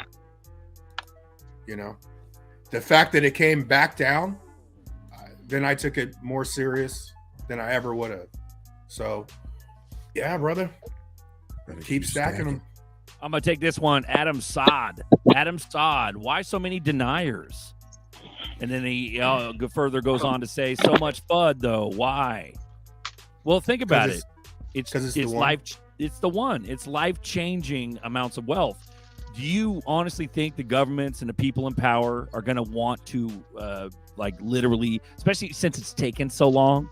You know, the fact that it came back down, then I took it more serious than I ever would have. So, yeah, brother, keep stacking them. I'm gonna take this one. Adam Sod. Adam Sod. Why so many deniers? And then he further goes on to say, so much FUD though. Why? Well, think about it. It's the one. life. It's the one. It's life-changing amounts of wealth. Do you honestly think the governments and the people in power are going to want to, like, literally, especially since it's taken so long?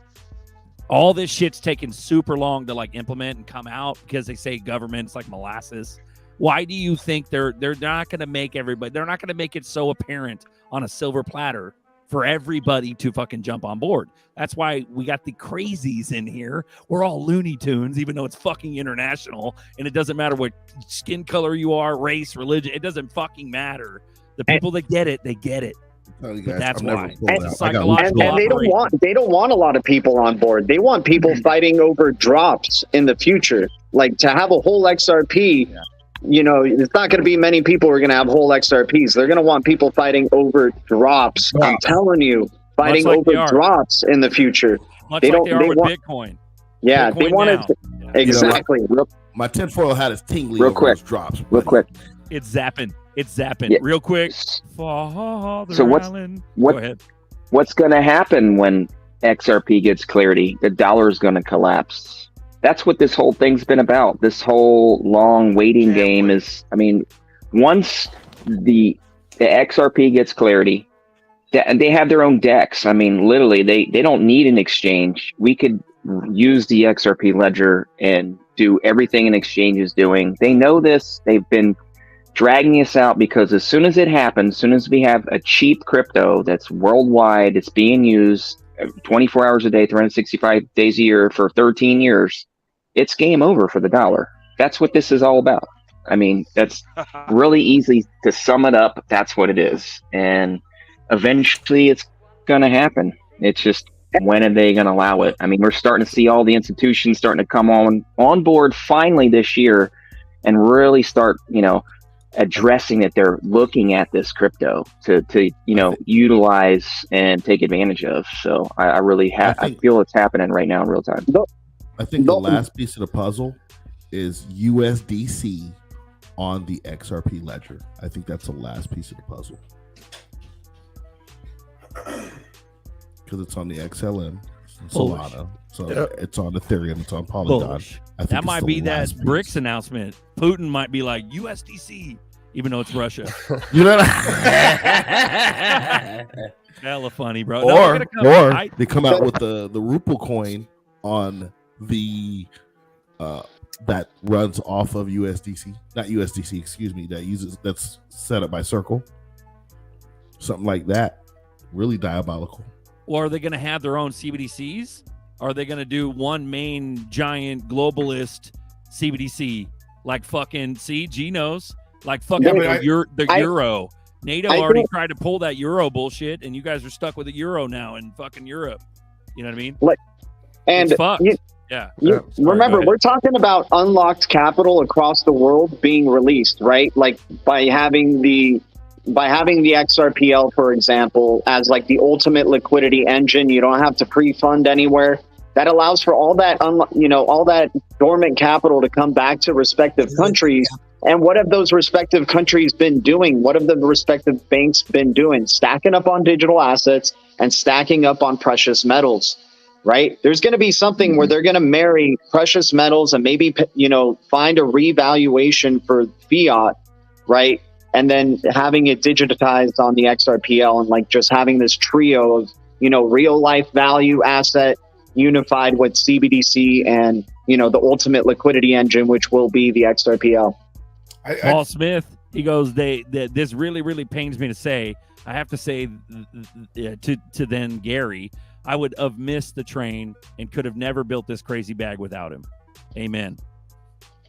All this shit's taken super long to like implement and come out because they say government's like molasses. Why do you think they're not going to make everybody? They're not going to make it so apparent on a silver platter for everybody to fucking jump on board. That's why we got the crazies in here. We're all Looney Tunes, even though it's fucking international, and it doesn't matter what skin color you are, race, religion. It doesn't fucking matter. The people that get it, they get it. But that's why. And they don't want a lot of people on board. They want people fighting over drops in the future. Like to have a whole XRP, you know, it's not going to be many people who are going to have whole XRPs. They're going to want people fighting over drops. I'm telling you, fighting like over they are. drops in the future. Much they like don't. they are They with want. Bitcoin. Yeah, Bitcoin they wanted now. exactly. My tinfoil hat is tingly. Real over quick. those drops. Real quick. It's zapping. It's zapping. Yeah. Real quick. So what's Go ahead. what's going to happen when XRP gets clarity? The dollar is going to collapse. That's what this whole thing's been about. This whole long waiting game is. I mean, once the XRP gets clarity, and they have their own DEX. I mean, literally, they don't need an exchange. We could use the XRP ledger and do everything an exchange is doing. They know this. They've been dragging us out because as soon as it happens, as soon as we have a cheap crypto that's worldwide, it's being used 24 hours a day, 365 days a year for 13 years, it's game over for the dollar. That's what this is all about. I mean, that's really easy to sum it up. That's what it is. And eventually it's going to happen. It's just, when are they going to allow it? I mean, we're starting to see all the institutions starting to come on board finally this year and really start, you know, addressing that they're looking at this crypto to you know, utilize and take advantage of. So I really I feel it's happening right now in real time. I think the last piece of the puzzle is USDC on the XRP ledger. I think that's the last piece of the puzzle. because it's on the XLM, Bullish. Solana. So Yeah. it's on Ethereum. It's on Polygon. Bullish. I think That it's might the be that last piece. BRICS announcement. Putin might be like USDC, even though it's Russia. You know. Hella funny, bro. No, they're Or gonna come- they come out with the Rupal coin on the that runs off of USDC, not USDC, excuse me, that's set up by Circle, something like that. Really diabolical. Or are they going to have their own CBDCs? Are they going to do one main giant globalist CBDC like fucking G knows like fucking Yeah, but the euro? NATO I already think- tried to pull that euro bullshit, and you guys are stuck with the euro now in fucking Europe. You know what I mean? And It's fucked. you- Yeah. You, remember, we're talking about unlocked capital across the world being released, right? Like by having the XRPL, for example, as like the ultimate liquidity engine. You don't have to pre-fund anywhere. That allows for all that, all that dormant capital to come back to respective countries. And what have those respective countries been doing? What have the respective banks been doing? Stacking up on digital assets and stacking up on precious metals. Right? There's going to be something where they're going to marry precious metals and maybe, find a revaluation for fiat, right? And then having it digitized on the XRPL and like just having this trio of, real life value asset unified with CBDC and, the ultimate liquidity engine, which will be the XRPL. Paul Smith, he goes, this really, really pains me to say. I have to say to then Gary, I would have missed the train and could have never built this crazy bag without him. Amen.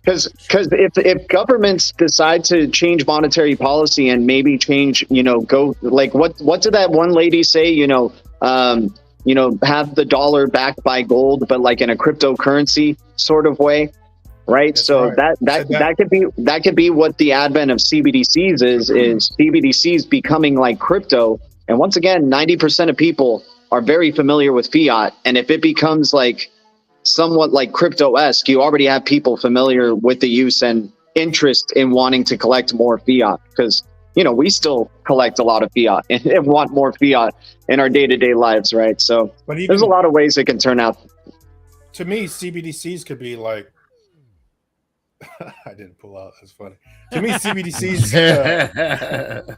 Because if governments decide to change monetary policy and maybe change, go like what did that one lady say? Have the dollar backed by gold, but like in a cryptocurrency sort of way, right? That's so right. that could be what the advent of CBDCs is CBDCs becoming like crypto. And once again, 90% of people are very familiar with fiat, and if it becomes like somewhat like crypto-esque, you already have people familiar with the use and interest in wanting to collect more fiat because we still collect a lot of fiat and want more fiat in our day-to-day lives, right? So there's a lot of ways it can turn out. To me, CBDCs could be like I didn't pull out. That's funny. To me, CBDCs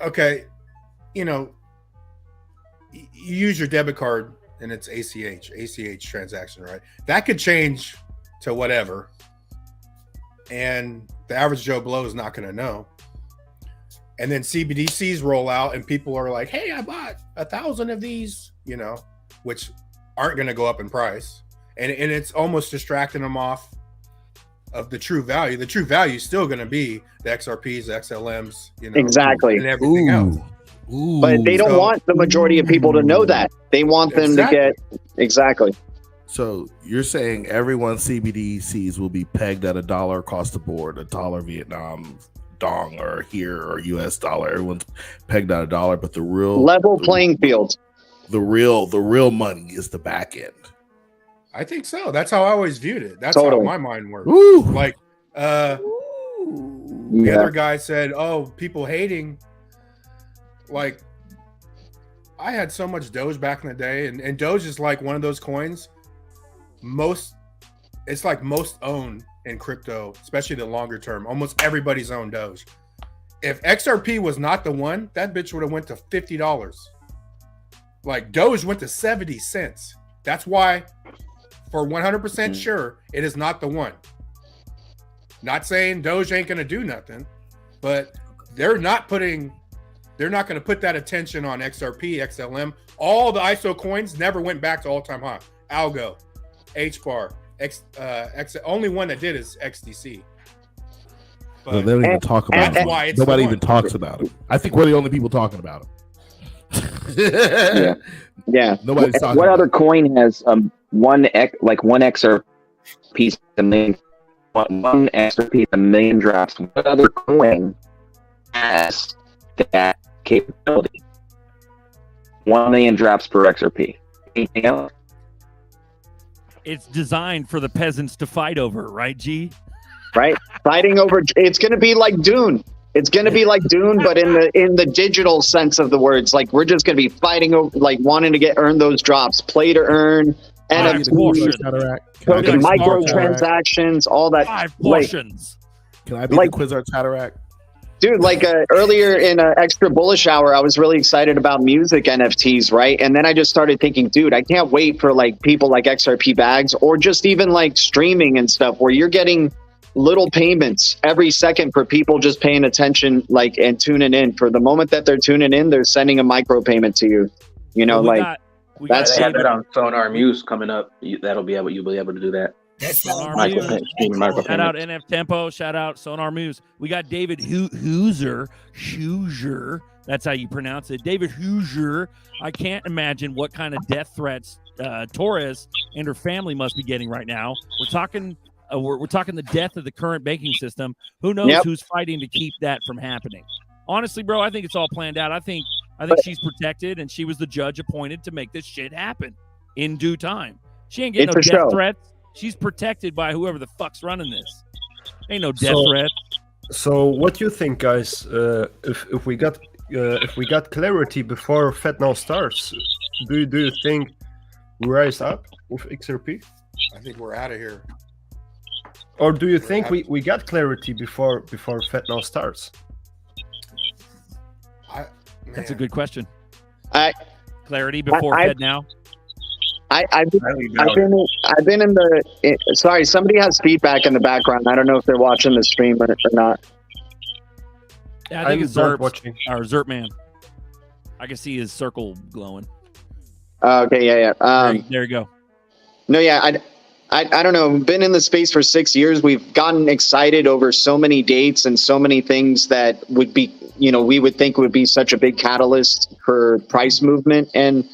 okay, you use your debit card and it's ACH transaction, right? That could change to whatever. And the average Joe Blow is not going to know. And then CBDCs roll out and people are like, hey, I bought 1,000 of these, which aren't going to go up in price. And it's almost distracting them off of the true value. The true value is still going to be the XRPs, the XLMs, exactly, and everything else. But they don't want the majority of people to know that. They want them to get exactly. So you're saying everyone's CBDCs will be pegged at $1 across the board, $1 Vietnam dong or here or US dollar. Everyone's pegged at $1, but the real level playing field. The real money is the back end. I think so. That's how I always viewed it. That's how my mind works. Ooh. Like the other guy said, "Oh, people hating." Like I had so much Doge back in the day, and Doge is like one of those coins. It's like most owned in crypto, especially the longer term. Almost everybody's owned Doge. If XRP was not the one, that bitch would have went to $50. Like Doge went to 70 cents. That's why, for 100% sure, it is not the one. Not saying Doge ain't gonna do nothing, but they're not going to put that attention on XRP, XLM. All the ISO coins never went back to all-time high. Algo, HBAR, only one that did is XDC. But they don't even talk about it. Nobody even talks about it. I think we're the only people talking about it. Yeah. Nobody's talking what about other coin has one XRP a million, one XRP a million drops? What other coin has that capability? 1 million drops per XRP. Anything else? It's designed for the peasants to fight over, right, G? Right? Fighting over, it's going to be like Dune. It's gonna be like Dune, but in the digital sense of the words. Like we're just gonna be fighting over, like wanting to earn those drops, play to earn, NFTs, token microtransactions, all that. 5 portions. Can I be the Quizards Hatterack? Dude, earlier in an extra bullish hour, I was really excited about music NFTs, right? And then I just started thinking, dude, I can't wait for people like XRP Bags or just even streaming and stuff where you're getting little payments every second for people just paying attention, and tuning in. For the moment that they're tuning in, they're sending a micro payment to you. You know, we got that on Sonar Muse coming up. You'll be able to do that. Shout out NF Tempo. Shout out Sonar Muse. We got David Hoosier. That's how you pronounce it. David Hoosier. I can't imagine what kind of death threats Torres and her family must be getting right now. We're talking the death of the current banking system. Who knows who's fighting to keep that from happening? Honestly, bro, I think it's all planned out. I think she's protected, and she was the judge appointed to make this shit happen in due time. She ain't getting no death threats. She's protected by whoever the fuck's running this. Ain't no death threat. So, what do you think, guys? If we got clarity before FedNow starts, do you think we rise up with XRP? I think we're out of here. Or do you think we got clarity before FedNow starts? That's a good question. Clarity before FedNow. I've been in the. Sorry, somebody has feedback in the background. I don't know if they're watching the stream or not. Yeah, I think it's Zerp watching. Or Zerp man. I can see his circle glowing. Okay, yeah. There you go. No, yeah, I don't know. Been in the space for 6 years. We've gotten excited over so many dates and so many things that would be, we would think would be such a big catalyst for price movement. And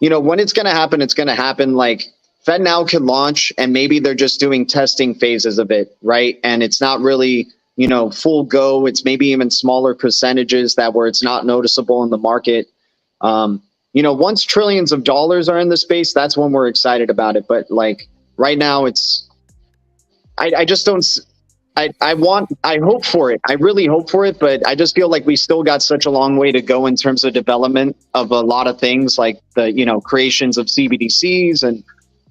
when it's going to happen, it's going to happen. FedNow can launch and maybe they're just doing testing phases of it, right? And it's not really, full go. It's maybe even smaller percentages where it's not noticeable in the market. Once trillions of dollars are in the space, that's when we're excited about it. But right now I just don't, I hope for it. I really hope for it, but I just feel like we still got such a long way to go in terms of development of a lot of things, like the, creations of CBDCs and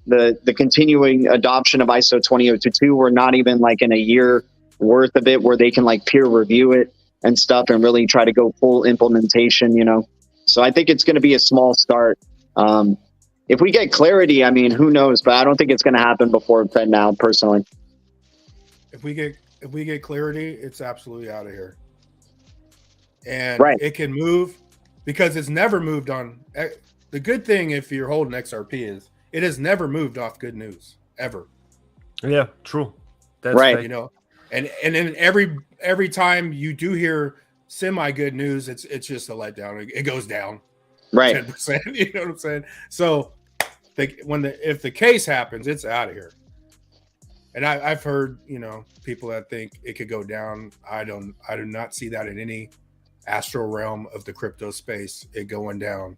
the continuing adoption of ISO 20022. We're not even in a year worth of it where they can peer review it and stuff and really try to go full implementation, So I think it's going to be a small start. If we get clarity, I mean, who knows, but I don't think it's going to happen before FedNow personally. If we get clarity, it's absolutely out of here. And it can move because it's never moved on. The good thing if you're holding XRP is it has never moved off good news ever. Yeah, true. That's right. And then every time you do hear semi good news, it's just a letdown. It goes down. Right. 10%. You know what I'm saying? So if the case happens, it's out of here. And I've heard, people that think it could go down. I do not see that in any astral realm of the crypto space, it going down.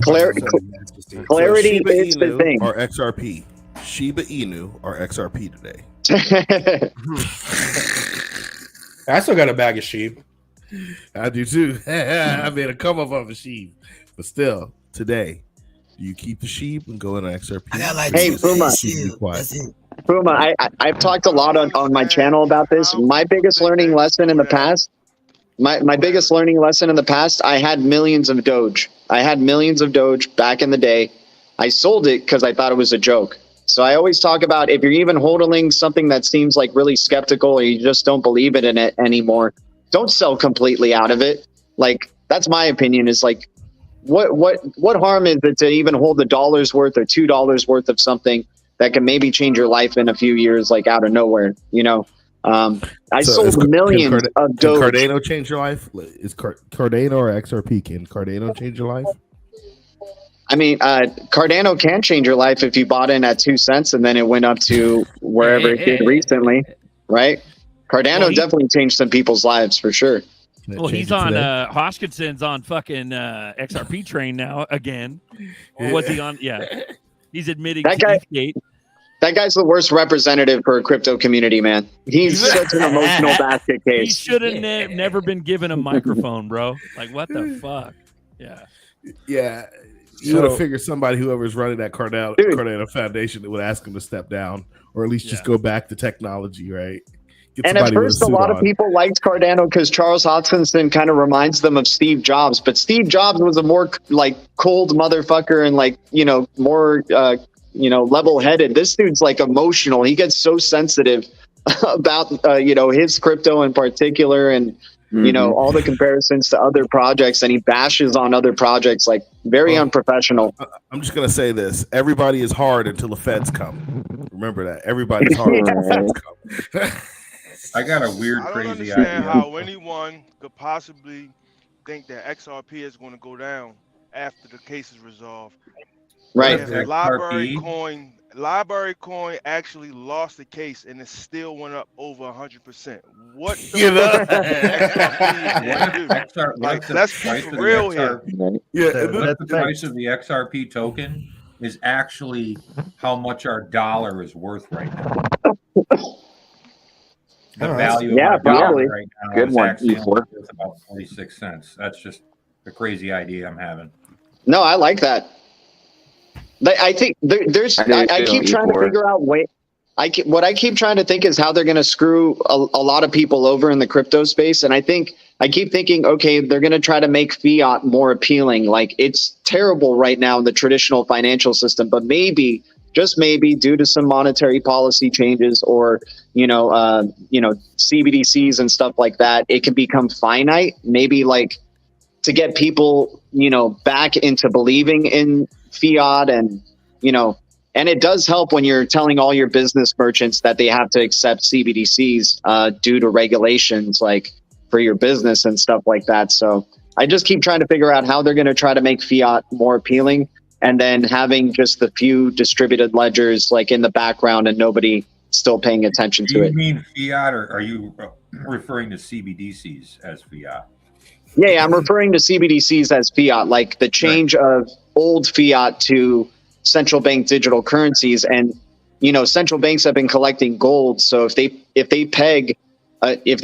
Clarity is the thing. Or XRP. Shiba Inu or XRP today. I still got a bag of sheep. I do too. I made a come up of a sheep. But still, today, do you keep the sheep and go into XRP? Hey, Puma, I've talked a lot on my channel about this. My biggest learning lesson in the past, I had millions of Doge. I had millions of Doge back in the day. I sold it because I thought it was a joke. So I always talk about if you're even holding something that seems really skeptical or you just don't believe in it anymore, don't sell completely out of it. That's my opinion is what harm is it to even hold $1 worth or $2 worth of something that can maybe change your life in a few years, out of nowhere, I sold millions of Doge. Can Cardano change your life? Is Cardano or XRP? Can Cardano change your life? I mean, Cardano can change your life if you bought in at 2 cents and then it went up to wherever it did recently, right? Cardano definitely changed some people's lives for sure. Well, he's on Hoskinson's on fucking XRP train now again. Or was he on? Yeah, he's admitting that That guy's the worst representative for a crypto community, man. He's such an emotional basket He case. should have never been given a microphone, bro. Like, what the fuck? Yeah. Yeah. You would have figured somebody, whoever's running that Cardano Foundation, would ask him to step down, or at least just go back to technology, right? Get And at somebody with first, a suit lot on. of people liked Cardano because Charles Hoskinson kind of reminds them of Steve Jobs. But Steve Jobs was a more like cold motherfucker and like, you know, more, you know, level-headed. This dude's like emotional. He gets so sensitive about, you know, his crypto in particular and, you know, all the comparisons to other projects, and he bashes on other projects, like very unprofessional. I'm just going to say this. Everybody is hard until the feds come. Remember that. Everybody's hard until the feds come. I got a weird, I don't crazy understand idea. how anyone could possibly think that XRP is going to go down after the case is resolved. Right. Because Library Coin actually lost the case and it still went up over 100%. What the fuck XRP like, let's be for real here. The price of the XRP token is actually how much our dollar is worth right now. The value of our dollar right now Good is one, actually E4. worth about 46 cents. That's just a crazy idea I'm having. No, I like that. I think I keep trying to figure out what I keep trying to think is how they're going to screw a lot of people over in the crypto space. And I keep thinking, okay, they're going to try to make fiat more appealing. Like, it's terrible right now in the traditional financial system, but maybe, just maybe, due to some monetary policy changes or, CBDCs and stuff like that, it can become finite. Maybe like to get people, back into believing in fiat and, and it does help when you're telling all your business merchants that they have to accept CBDCs due to regulations, like for your business and stuff like that. So I just keep trying to figure out how they're going to try to make fiat more appealing, and then having just the few distributed ledgers like in the background and nobody still paying attention to it. Do you mean fiat, or are you referring to CBDCs as fiat? Yeah, I'm referring to CBDCs as fiat, like the change of old fiat to central bank digital currencies. And, central banks have been collecting gold. So if they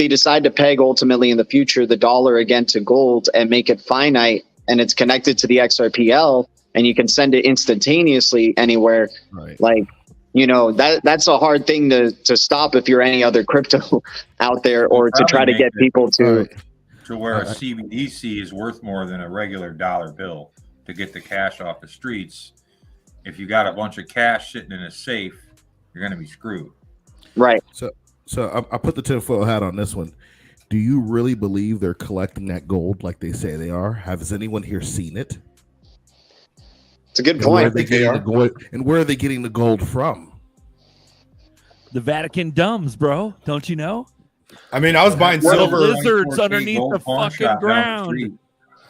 decide to peg ultimately in the future the dollar again to gold and make it finite, and it's connected to the XRPL and you can send it instantaneously anywhere, that's a hard thing to stop if you're any other crypto out there, or to try to get people to where a CBDC is worth more than a regular dollar bill to get the cash off the streets. If you got a bunch of cash sitting in a safe, you're going to be screwed. Right. So I put the tinfoil hat on this one. Do you really believe they're collecting that gold like they say they are? Has anyone here seen it? It's a good point. And where are they getting the gold from? The Vatican dumbs, bro. Don't you know? I mean, I was buying silver. Lizards underneath the fucking ground.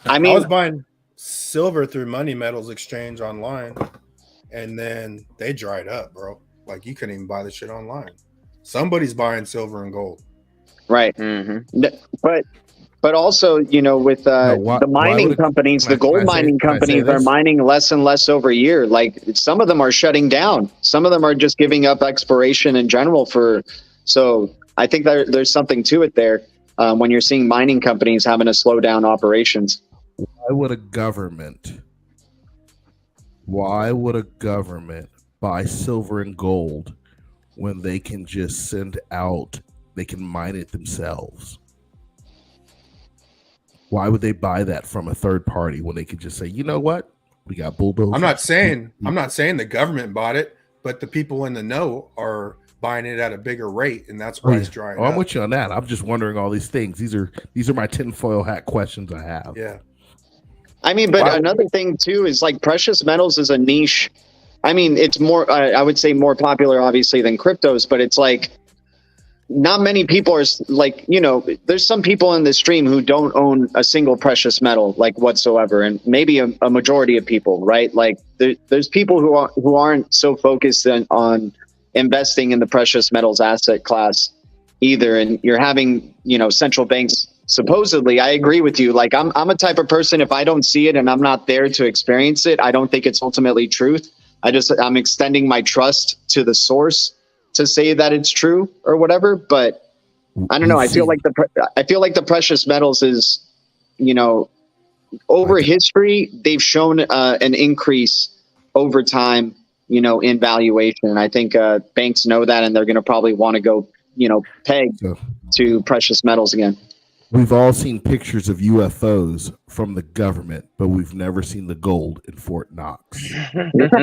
I was buying silver through Money Metals Exchange online, and then they dried up, bro. Like, you couldn't even buy the shit online. Somebody's buying silver and gold. Right. Mm-hmm. But also, with the mining companies, the gold mining companies are mining less and less over a year. Like, some of them are shutting down. Some of them are just giving up exploration in general so I think there's something to it there when you're seeing mining companies having to slow down operations. Why would a government buy silver and gold when they can just they can mine it themselves? Why would they buy that from a third party when they could just say, you know what? We got bulldozers. I'm not saying the government bought it, but the people in the know are buying it at a bigger rate, and that's why it's drying up. I'm with you on that. I'm just wondering all these things. These are my tinfoil hat questions I have. Yeah. I mean, but another thing too is like precious metals is a niche. I mean, it's more, I would say more popular obviously than cryptos, but it's like not many people are like, there's some people in this stream who don't own a single precious metal like whatsoever. And maybe a majority of people, right? Like there's people who aren't so focused on investing in the precious metals asset class either. And you're having, central banks supposedly, I agree with you. Like I'm a type of person, if I don't see it and I'm not there to experience it, I don't think it's ultimately truth. I'm extending my trust to the source to say that it's true or whatever. But I don't know. I feel like the precious metals is, over history, they've shown an increase over time, in valuation. And I think banks know that, and they're going to probably want to go, peg to precious metals again. We've all seen pictures of UFOs from the government, but we've never seen the gold in Fort Knox. That's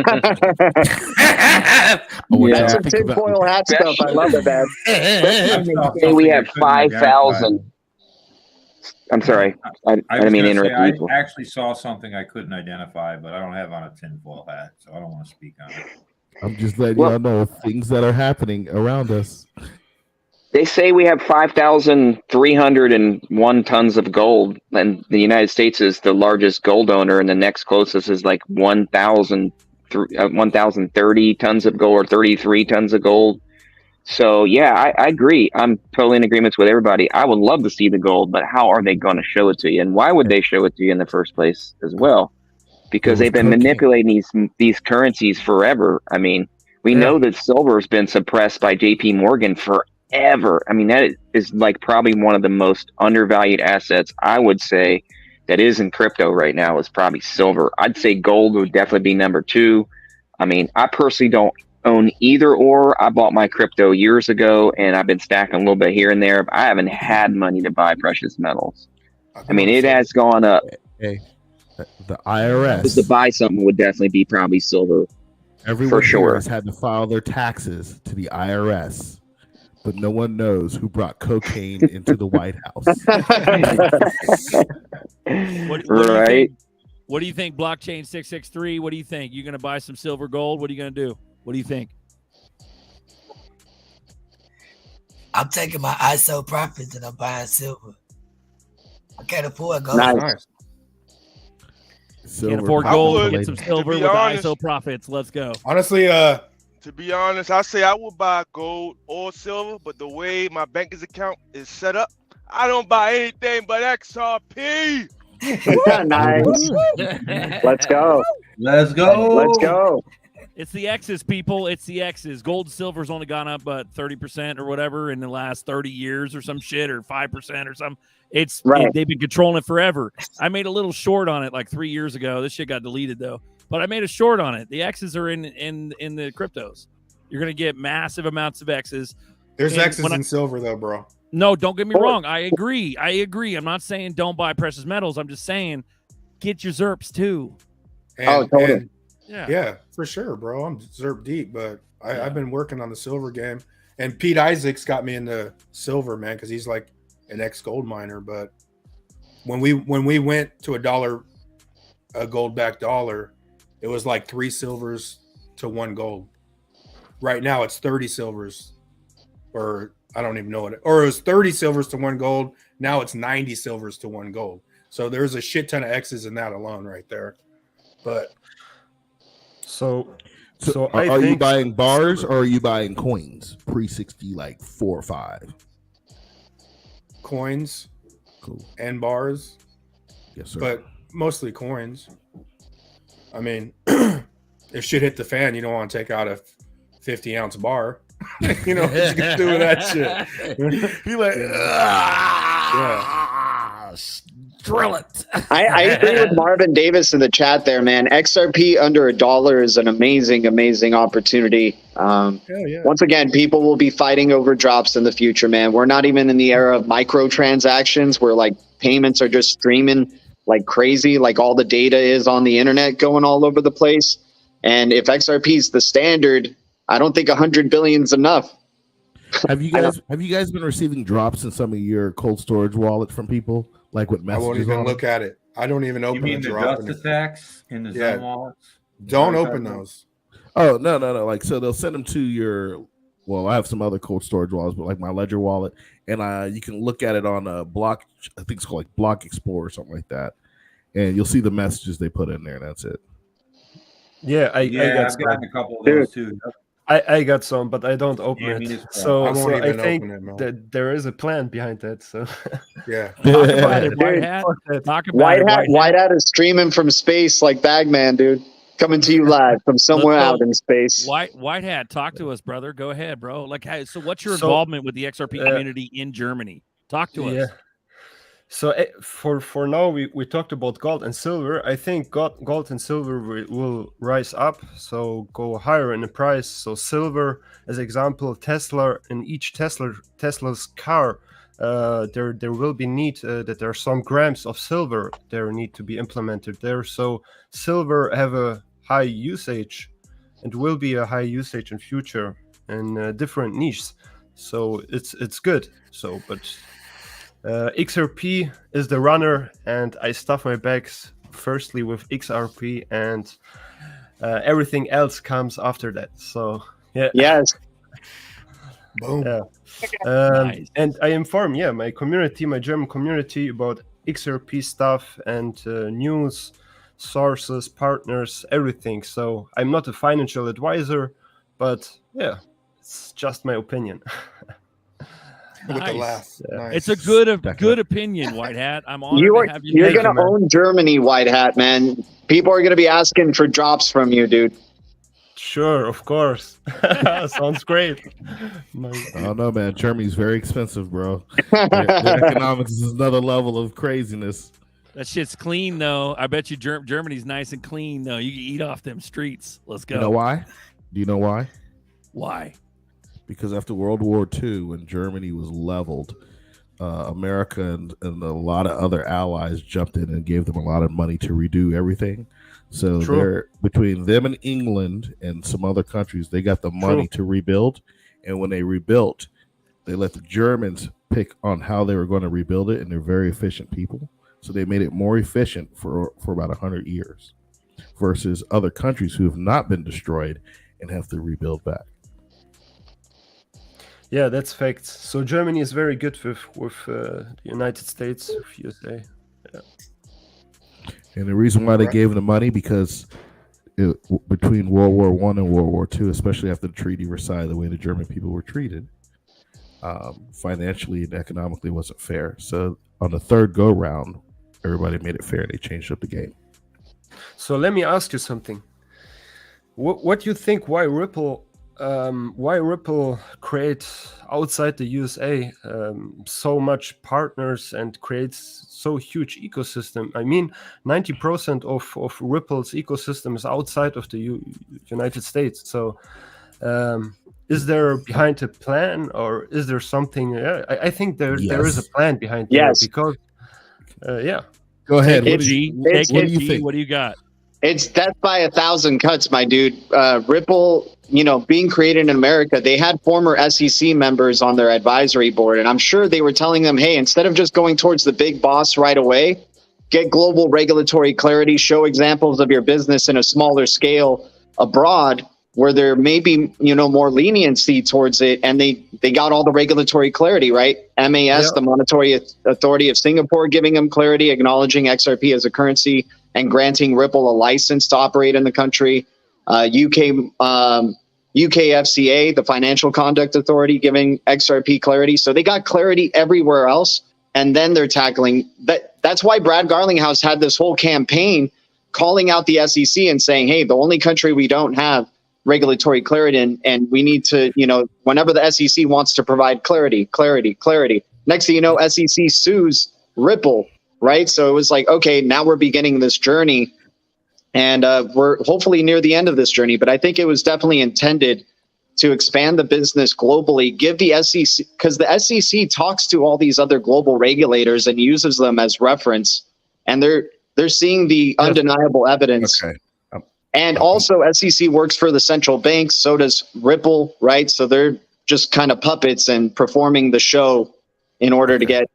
some tinfoil hat stuff. I love it, man. Say we have 5,000. I'm sorry. I didn't mean to interrupt you. I actually saw something I couldn't identify, but I don't have on a tinfoil hat, so I don't want to speak on it. I'm just letting y'all know things that are happening around us. They say we have 5,301 tons of gold, and the United States is the largest gold owner, and the next closest is like 1,030 tons of gold or 33 tons of gold. So, yeah, I agree. I'm totally in agreement with everybody. I would love to see the gold, but how are they going to show it to you? And why would they show it to you in the first place as well? Because they've been manipulating these currencies forever. I mean, we know that silver has been suppressed by JP Morgan forever. I mean, that is like probably one of the most undervalued assets, I would say, that is in crypto right now is probably silver. I'd say gold would definitely be number 2. I mean, I personally don't own either or. I bought my crypto years ago, and I've been stacking a little bit here and there, but I haven't had money to buy precious metals. I mean, it has gone up. Hey, the IRS. Just to buy something would definitely be probably silver. Everyone for sure has had to file their taxes to the IRS. But no one knows who brought cocaine into the White House. What do you think, Blockchain 663? What do you think? You going to buy some silver gold? What are you going to do? What do you think? I'm taking my ISO profits and I'm buying silver. I can't afford gold. Nice. Can't afford gold. Get some silver with honest, ISO profits. Let's go. Honestly, to be honest, I say I would buy gold or silver, but the way my banker's account is set up, I don't buy anything but XRP. Nice. Let's go. Let's go. Let's go. It's the X's, people. It's the X's. Gold and silver's only gone up, 30% or whatever in the last 30 years or some shit, or 5% or something. It's right. They've been controlling it forever. I made a little short on it like 3 years ago. This shit got deleted though. But I made a short on it. The X's are in the cryptos. You're going to get massive amounts of X's. There's X's in silver, though, bro. No, don't get me wrong. I agree. I'm not saying don't buy precious metals. I'm just saying get your ZERPs, too. Totally. Yeah, for sure, bro. I'm ZERP deep, but I've been working on the silver game. And Pete Isaacs got me into silver, man, because he's like an ex-gold miner. But when we went to $1, a gold-backed dollar, it was like 3 silvers to 1 gold. Right now, it's 30 silvers, or I don't even know it. Or it was 30 silvers to 1 gold. Now it's 90 silvers to 1 gold. So there's a shit ton of X's in that alone, right there. But so are you buying bars or are you buying coins? Pre-60, like 4 or 5 coins, cool, and bars. Yes, sir. But mostly coins. I mean, if shit hit the fan, you don't want to take out a 50-ounce bar. You know what you can do with that shit. Be like, drill it. I agree with Marvin Davis in the chat there, man. XRP under $1 is an amazing opportunity. Once again, people will be fighting over drops in the future, man. We're not even in the era of microtransactions where like payments are just streaming like crazy, like all the data is on the internet going all over the place. And if XRP is the standard, I don't think 100 billion is enough. Have you guys been receiving drops in some of your cold storage wallet from people, like with messages? I won't even look at it. I don't even open the drop. dust attacks in the Zone wallets? Don't open those. Oh no! Like, so they'll send them to your. Well, I have some other cold storage wallets, but like my Ledger wallet, and you can look at it on a Block. I think it's called like Block Explorer or something like that, and you'll see the messages they put in there. That's it. Yeah, I've gotten a couple of those too. I got some, but I don't open it. So I think that there is a plan behind that. So yeah, Talk about it, White Hat. White Hat is streaming from space like Bagman, dude. Coming to you live from somewhere Let's go. out in space. White Hat, talk to us, brother. Go ahead, bro. Like, so what's your So, involvement with the XRP community in Germany? Talk to us. So for now, we talked about gold and silver. I think gold and silver will rise up, so go higher in the price. So silver, as example, Tesla, in each Tesla's car, there will be need that there are some grams of silver there need to be implemented there. So silver have a high usage, and will be a high usage in future in different niches. So it's good. So but. XRP is the runner, and I stuff my bags firstly with XRP, and everything else comes after that. So yeah. Yes. Boom. Yeah. Nice. And I inform my community, my German community, about XRP stuff and news sources, partners, everything. So I'm not a financial advisor, but yeah, it's just my opinion. With the laugh. It's a good opinion, White Hat. I'm honored to have you. You're going to own Germany, White Hat, man. People are going to be asking for drops from you, dude. Sure, of course. Sounds great. I don't know, man. Germany's very expensive, bro. Their economics is another level of craziness. That shit's clean, though. I bet you Germany's nice and clean, though. You can eat off them streets. Let's go. You know why? Do you know why? Why? Because after World War II, when Germany was leveled, America and a lot of other allies jumped in and gave them a lot of money to redo everything. So they're between them and England and some other countries, they got the money to rebuild. And when they rebuilt, they let the Germans pick on how they were going to rebuild it, and they're very efficient people. So they made it more efficient for about 100 years versus other countries who have not been destroyed and have to rebuild back. Yeah, that's fact. So Germany is very good with the United States, with USA. Yeah. And the reason why they gave them the money, because between World War I and World War II, especially after the Treaty of Versailles, the way the German people were treated, financially and economically wasn't fair. So on the third go round, everybody made it fair and they changed up the game. So let me ask you something. What do you think? Why Ripple create outside the USA so much partners and creates so huge ecosystem? I mean, 90% of Ripple's ecosystem is outside of the United States. So is there behind a plan, or is there something? I think there is a plan behind there, because Go ahead. What do you think? What do you got? It's death by 1,000 cuts, my dude. Ripple, being created in America, they had former SEC members on their advisory board, and I'm sure they were telling them, hey, instead of just going towards the big boss right away, get global regulatory clarity, show examples of your business in a smaller scale abroad where there may be, more leniency towards it. And they got all the regulatory clarity, right? MAS, the Monetary Authority of Singapore, giving them clarity, acknowledging XRP as a currency, and granting Ripple a license to operate in the country. UK FCA, the Financial Conduct Authority, giving XRP clarity. So they got clarity everywhere else, and then they're tackling that. That's why Brad Garlinghouse had this whole campaign calling out the SEC and saying, hey, the only country we don't have regulatory clarity in, and we need to, whenever the SEC wants to provide clarity. Next thing you know, SEC sues Ripple. Right. So it was like, OK, now we're beginning this journey, and we're hopefully near the end of this journey. But I think it was definitely intended to expand the business globally, give the SEC, because the SEC talks to all these other global regulators and uses them as reference. And they're seeing the undeniable evidence. Okay. And also SEC works for the central banks. So does Ripple. Right. So they're just kind of puppets and performing the show in order to get,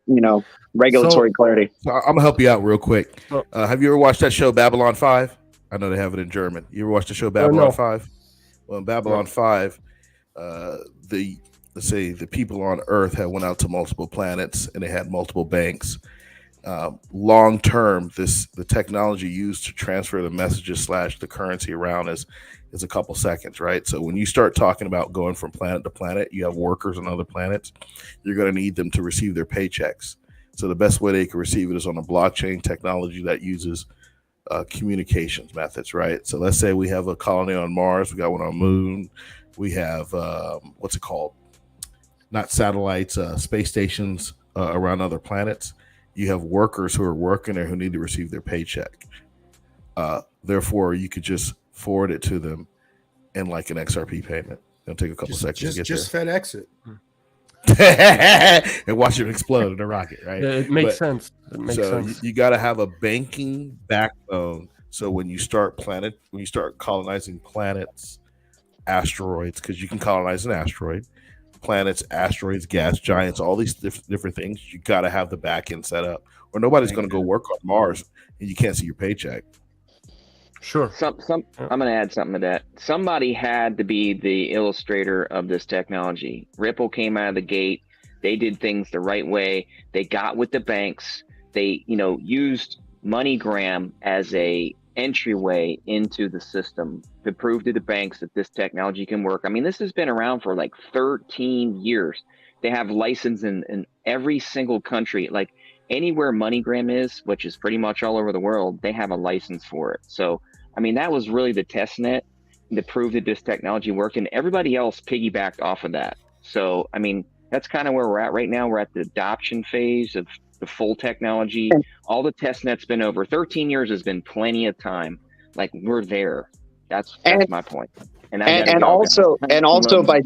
regulatory clarity. So I'm gonna help you out real quick. Have you ever watched that show Babylon 5? I know they have it in German. You ever watched the show Babylon 5? Well, in Babylon 5, let's say the people on Earth had went out to multiple planets and they had multiple banks. Long term, the technology used to transfer the messages / the currency around is a couple seconds, right? So when you start talking about going from planet to planet, you have workers on other planets. You're going to need them to receive their paychecks. So the best way they can receive it is on a blockchain technology that uses communications methods, right? So let's say we have a colony on Mars, we got one on Moon, we have what's it called? Not satellites, space stations around other planets. You have workers who are working there who need to receive their paycheck. Therefore, you could just forward it to them in like an XRP payment. It'll take a couple seconds to get just there. FedEx it. And watch it explode in a rocket, right? Yeah, it makes sense. It makes sense. You got to have a banking backbone. So when you start colonizing planets, asteroids, because you can colonize an asteroid, planets, asteroids, gas giants, all these different things, you got to have the back end set up, or nobody's going to go work on Mars and you can't see your paycheck. Sure. I'm going to add something to that. Somebody had to be the illustrator of this technology. Ripple came out of the gate. They did things the right way. They got with the banks. They, used MoneyGram as a entryway into the system to prove to the banks that this technology can work. I mean, this has been around for like 13 years. They have license in every single country. Like anywhere MoneyGram is, which is pretty much all over the world, they have a license for it. So, I mean, that was really the test net to prove that this technology worked, and everybody else piggybacked off of that. So, I mean, that's kind of where we're at right now. We're at the adoption phase of the full technology. All the test net's been over. 13 years has been plenty of time. Like, we're there. That's my point. And also by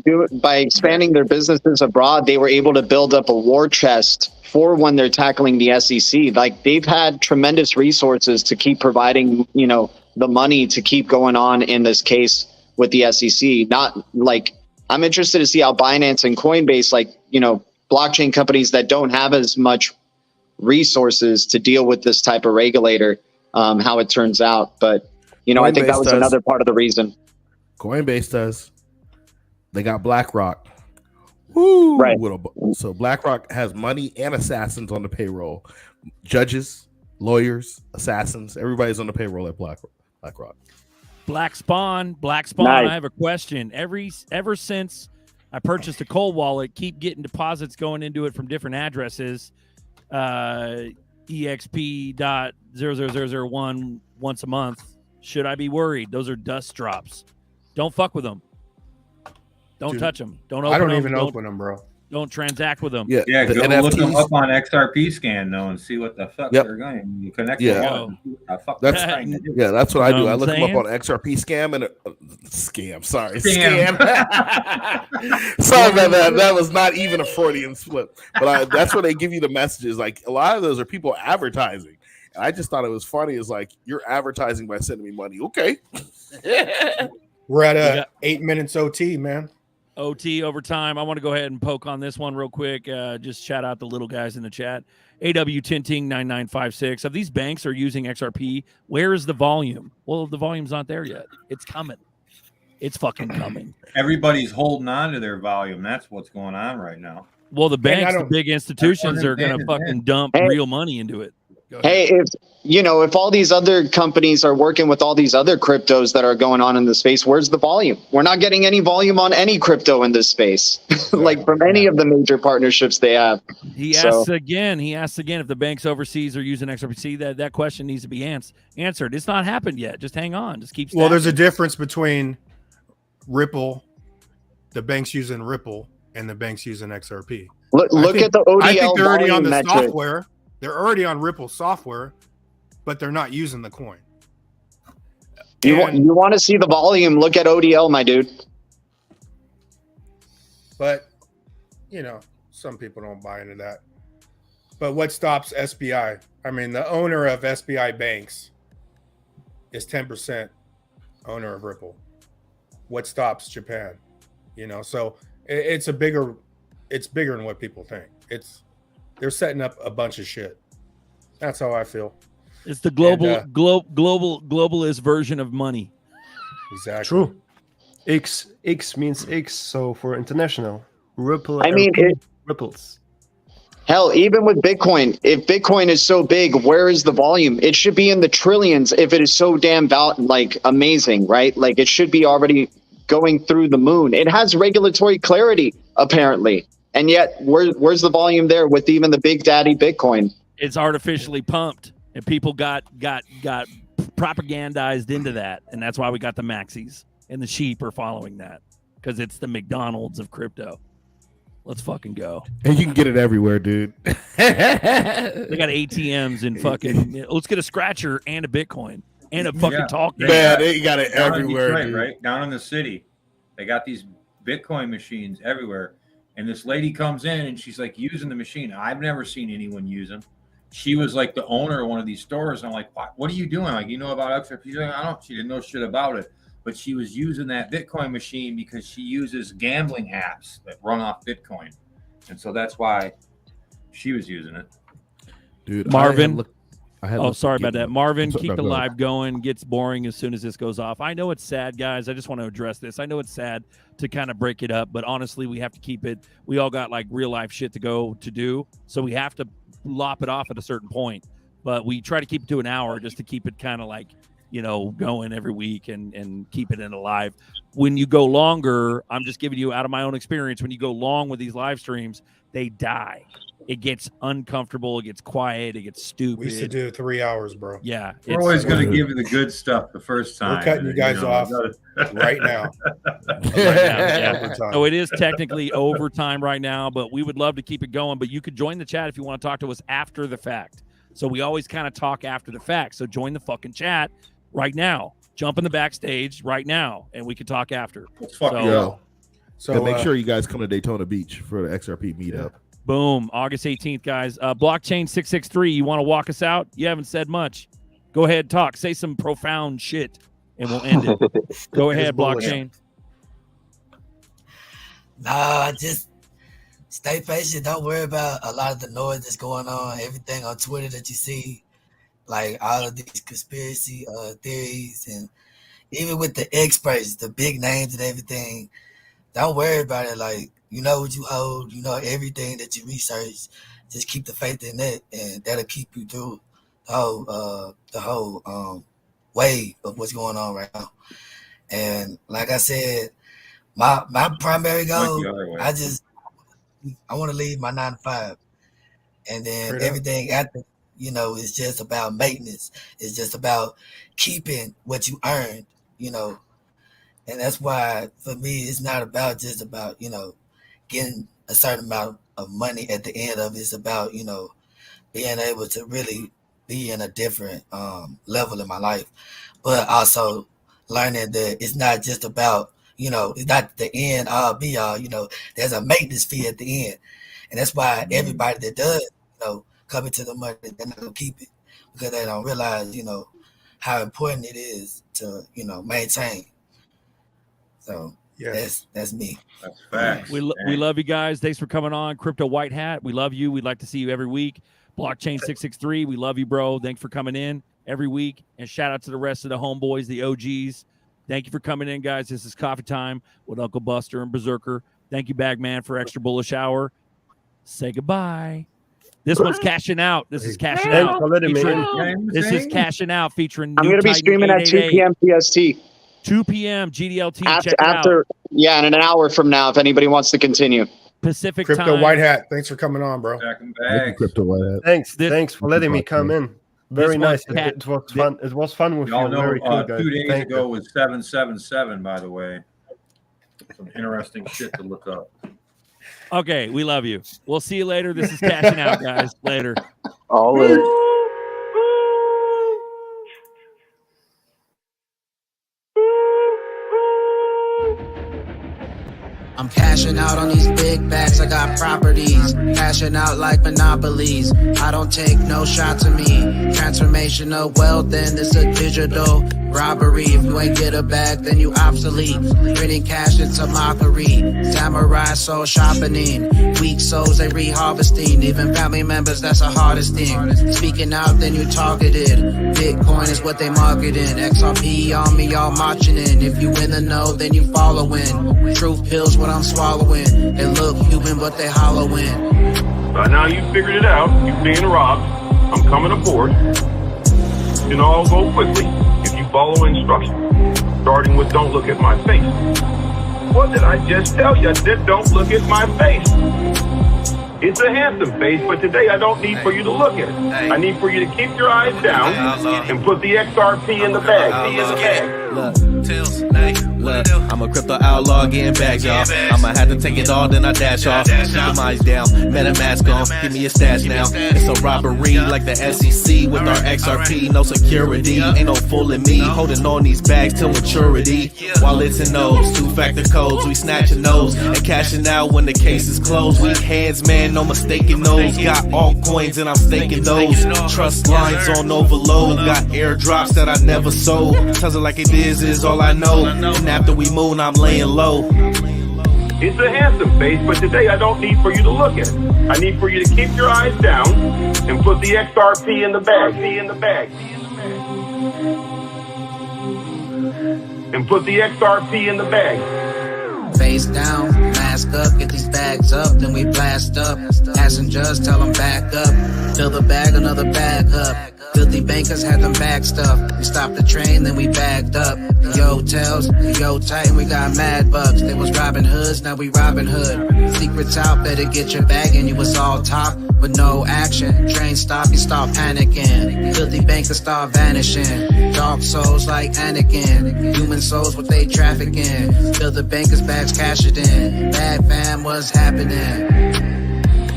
expanding their businesses abroad, they were able to build up a war chest for when they're tackling the SEC. Like, they've had tremendous resources to keep providing, the money to keep going on in this case with the SEC. Not like, I'm interested to see how Binance and Coinbase, blockchain companies that don't have as much resources to deal with this type of regulator, how it turns out. But, I think that was another part of the reason. Coinbase does. They got BlackRock. Woo! Right. So BlackRock has money and assassins on the payroll. Judges, lawyers, assassins, everybody's on the payroll at BlackRock. Black Spawn. Nice. I have a question. Ever since I purchased a cold wallet, keep getting deposits going into it from different addresses. exp.00001 once a month. Should I be worried? Those are dust drops. Don't fuck with them. Don't touch them. Don't open them. I don't even open them, bro. Don't transact with them. Yeah, the go NFTs. look them up on XRP scan though and see what the fuck they're going. You connect them all. That's what I do. I look them up on XRP scam and scam. Sorry, scam. Sorry about that. That was not even a Freudian slip. But that's where they give you the messages. Like, a lot of those are people advertising. And I just thought it was funny. It's like, you're advertising by sending me money. Okay. We're at 8 minutes OT, man. OT overtime. I want to go ahead and poke on this one real quick. Just shout out the little guys in the chat. AW Tinting 9956. If these banks are using XRP, where is the volume? Well, the volume's not there yet. It's coming. It's fucking coming. Everybody's holding on to their volume. That's what's going on right now. Well, the banks, the big institutions are going to fucking dump real money into it. Hey, if all these other companies are working with all these other cryptos that are going on in the space, where's the volume? We're not getting any volume on any crypto in this space, like from any of the major partnerships they have. He asks again if the banks overseas are using XRP. That question needs to be answered. It's not happened yet. Just hang on. Just keep. Well, there's a difference between Ripple, the banks using Ripple, and the banks using XRP. Look at the ODL. I think they're already on the metric. software. They're already on Ripple software, but they're not using the coin. You want to see the volume? Look at ODL, my dude. But, some people don't buy into that. But what stops SBI? I mean, the owner of SBI Banks is 10% owner of Ripple. What stops Japan? So it's bigger than what people think. They're setting up a bunch of shit. That's how I feel. It's the globalist version of money. Exactly. True. X means X, so for international. Ripple. Ripples. Hell, even with Bitcoin, if Bitcoin is so big, where is the volume? It should be in the trillions if it is so damn amazing, right? Like, it should be already going through the moon. It has regulatory clarity, apparently. And yet, where's the volume there with even the big daddy Bitcoin? It's artificially pumped, and people got propagandized into that, and that's why we got the maxis, and the sheep are following that because it's the McDonald's of crypto. Let's fucking go. And you can get it everywhere, dude. They got ATMs and fucking. Let's get a scratcher and a Bitcoin and a fucking talk. Man, they got it Down in everywhere, Detroit, dude. right? Down in the city, they got these Bitcoin machines everywhere. And this lady comes in and she's like using the machine. I've never seen anyone use them. She was like the owner of one of these stores. I'm like, what are you doing? Like, you know about XRP? She's like, I don't. She didn't know shit about it. But she was using that Bitcoin machine because she uses gambling apps that run off Bitcoin. And so that's why she was using it. Dude, Marvin. Oh, sorry about that. Marvin, keep the go ahead. live going. Gets boring as soon as this goes off. I know it's sad, guys. I just want to address this. I know it's sad to kind of break it up, but honestly, we have to keep it. We all got like real life shit to go to do. So we have to lop it off at a certain point. But we try to keep it to an hour just to keep it kind of like, you know, going every week and keep it in alive. When you go longer, I'm just giving you out of my own experience, when you go long with these live streams, they die. It gets uncomfortable. It gets quiet. It gets stupid. We used to do 3 hours, bro. Yeah. We're always going to give you the good stuff the first time. We're cutting you guys off right now. Yeah. So it is technically overtime right now, but we would love to keep it going. But you could join the chat if you want to talk to us after the fact. So we always kind of talk after the fact. So join the fucking chat right now. Jump in the backstage right now, and we can talk after. So make sure you guys come to Daytona Beach for the XRP meetup. Boom. August 18th, guys. Blockchain 663, you want to walk us out? You haven't said much. Go ahead, talk. Say some profound shit, and we'll end it. Go ahead, Blockchain. Nah, just stay patient. Don't worry about a lot of the noise that's going on, everything on Twitter that you see, like all of these conspiracy theories, and even with the experts, the big names and everything. Don't worry about it. Like, you know what you hold, you know everything that you research. Just keep the faith in it, and that'll keep you through the whole wave of what's going on right now. And like I said, my primary goal, I want to leave my 9 to 5, and then everything after, you know, is just about maintenance. It's just about keeping what you earned, you know. And that's why, for me, it's not about just about, you know, getting a certain amount of money at the end of it. It's about, you know, being able to really be in a different level in my life, but also learning that it's not just about, you know, it's not the end all be all. You know, there's a maintenance fee at the end, and that's why everybody that does, you know, come into the money, they're not gonna keep it because they don't realize, you know, how important it is to, you know, maintain. So that's me. That's facts. We love you guys. Thanks for coming on. Crypto White Hat, we love you. We'd like to see you every week. Blockchain 663, we love you, bro. Thanks for coming in every week. And shout out to the rest of the homeboys, the OGs. Thank you for coming in, guys. This is Coffee Time with Uncle Buster and Berserker. Thank you, Bagman, for extra bullish hour. Say goodbye. This one's cashing out. This is cashing out. This is cashing out featuring I'm going to be streaming at 2 p.m. PST. 2 p.m. GDLT. After, yeah, in an hour from now, if anybody wants to continue. Pacific Crypto time. White Hat, thanks for coming on, bro. Crypto White Hat. Thanks for letting me come in. Very nice. It was fun. It was fun with Y'all you. know, Very cool, guys. 2 days Thank ago you. was 777, by the way. Some interesting shit to look up. Okay, we love you. We'll see you later. This is cashing out, guys. Later. All in. I'm cashing out on these big backs, I got properties, cashing out like monopolies. I don't take no shot to me. Transformation of wealth, then it's a digital robbery. If you ain't get a bag, then you obsolete. Printing cash into mockery. Samurai soul sharpening. Weak souls, they reharvesting. Even family members, that's the hardest thing. Speaking out, then you targeted. Bitcoin is what they marketing. XRP on me, y'all marching in. If you in the know, then you following. Truth pills, what I'm swallowing. They look human, but they hollowing. By now you figured it out. You're being robbed. I'm coming aboard. You can all go quickly if you follow instructions. Starting with don't look at my face. What did I just tell you? I said don't look at my face. It's a handsome face, but today I don't need for you to look at it. I need for you to keep your eyes down and put the XRP in the bag. Look, I'm a crypto outlaw getting bags, y'all. I'ma have to take it all, then I dash off. Keep the minds down, MetaMask on, give me a stash now. It's a robbery like the SEC with our XRP, no security. Ain't no fooling me, holding on these bags till maturity. Wallets and those, two-factor codes, we snatching those and cashing out when the case is closed. Weak hands, man, no mistaking those. Got altcoins and I'm staking those. Trust lines on overload, got airdrops that I never sold. Tells it like it is all I know. And after we moon, I'm laying low. It's a handsome face, but today I don't need for you to look at it. I need for you to keep your eyes down and put the XRP in the bag. And put the XRP in the bag. Face down, mask up, get these bags up, then we blast up. Passengers, tell them back up. Fill the bag, another bag up. Filthy bankers had them bag stuff. We stopped the train, then we bagged up. The hotels, the tight, and we got mad bucks. They was robbing hoods, now we robbing hood. Secrets out, better get your bag, and you was all talk, but no action. Train stop, you start panicking. Filthy bankers start vanishing. Dark souls like Anakin. Human souls, what they trafficking. Fill the bankers' bags, cash it in. Bad fam, what's happening?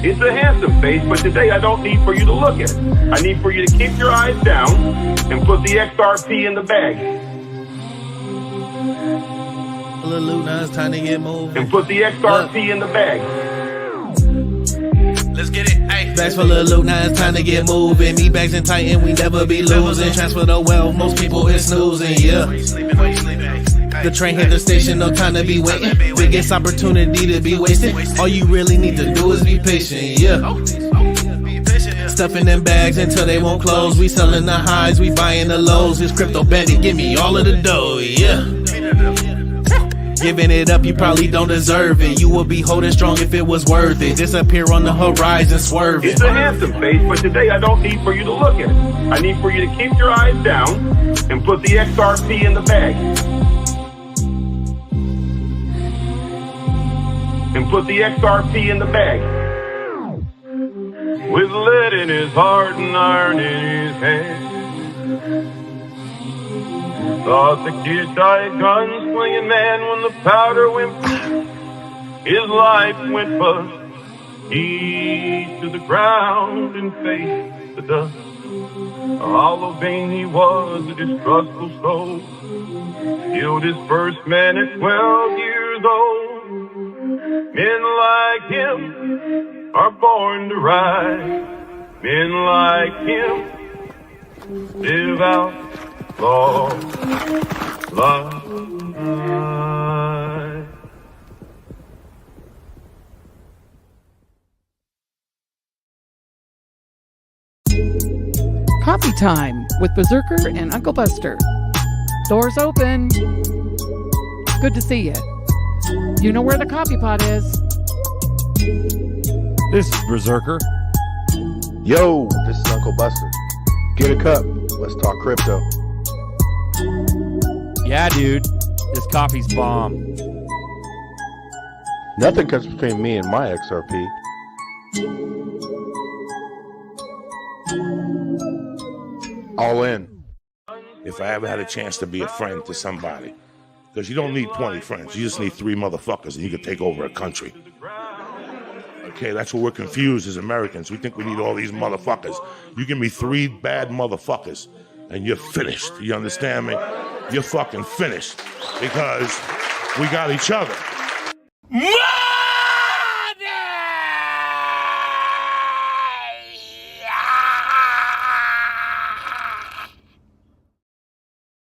It's a handsome face, but today I don't need for you to look at it. I need for you to keep your eyes down and put the XRP in the bag. Now it's time to get moving. And put the XRP in the bag. Let's get it. Hey. Bags full of loot, now it's time to get moving. Me bags and tighten, we never be losing. Transfer the wealth, most people is snoozing, yeah. The train hit the station, no time to be waiting. Biggest opportunity to be wasted. All you really need to do is be patient, yeah. Stuffing them bags until they won't close. We selling the highs, we buying the lows. It's crypto bandit, give me all of the dough, yeah. Giving it up, you probably don't deserve it. You would be holding strong if it was worth it. Disappear on the horizon, swerving. It's a handsome face, but today I don't need for you to look at it. I need for you to keep your eyes down and put the XRP in the bag. And put the XRP in the bag. With lead in his heart and iron in his hand. Thought the kid died gunslinging man when the powder went. His life went bust. He to the ground and faced the dust. Although vain he was, a distrustful soul. Killed his first man at 12 years old. Men like him are born to ride. Men like him live out long life. Coffee time with Berserker and Uncle Buster. Doors open. Good to see you. You know where the coffee pot is. This is Berserker. Yo, this is Uncle Buster. Get a cup. Let's talk crypto. Yeah, dude. This coffee's bomb. Nothing comes between me and my XRP. All in. If I ever had a chance to be a friend to somebody, because you don't need 20 friends, you just need 3 motherfuckers and you can take over a country. Okay, that's what we're confused as Americans. We think we need all these motherfuckers. You give me 3 bad motherfuckers and you're finished. You understand me? You're fucking finished because we got each other.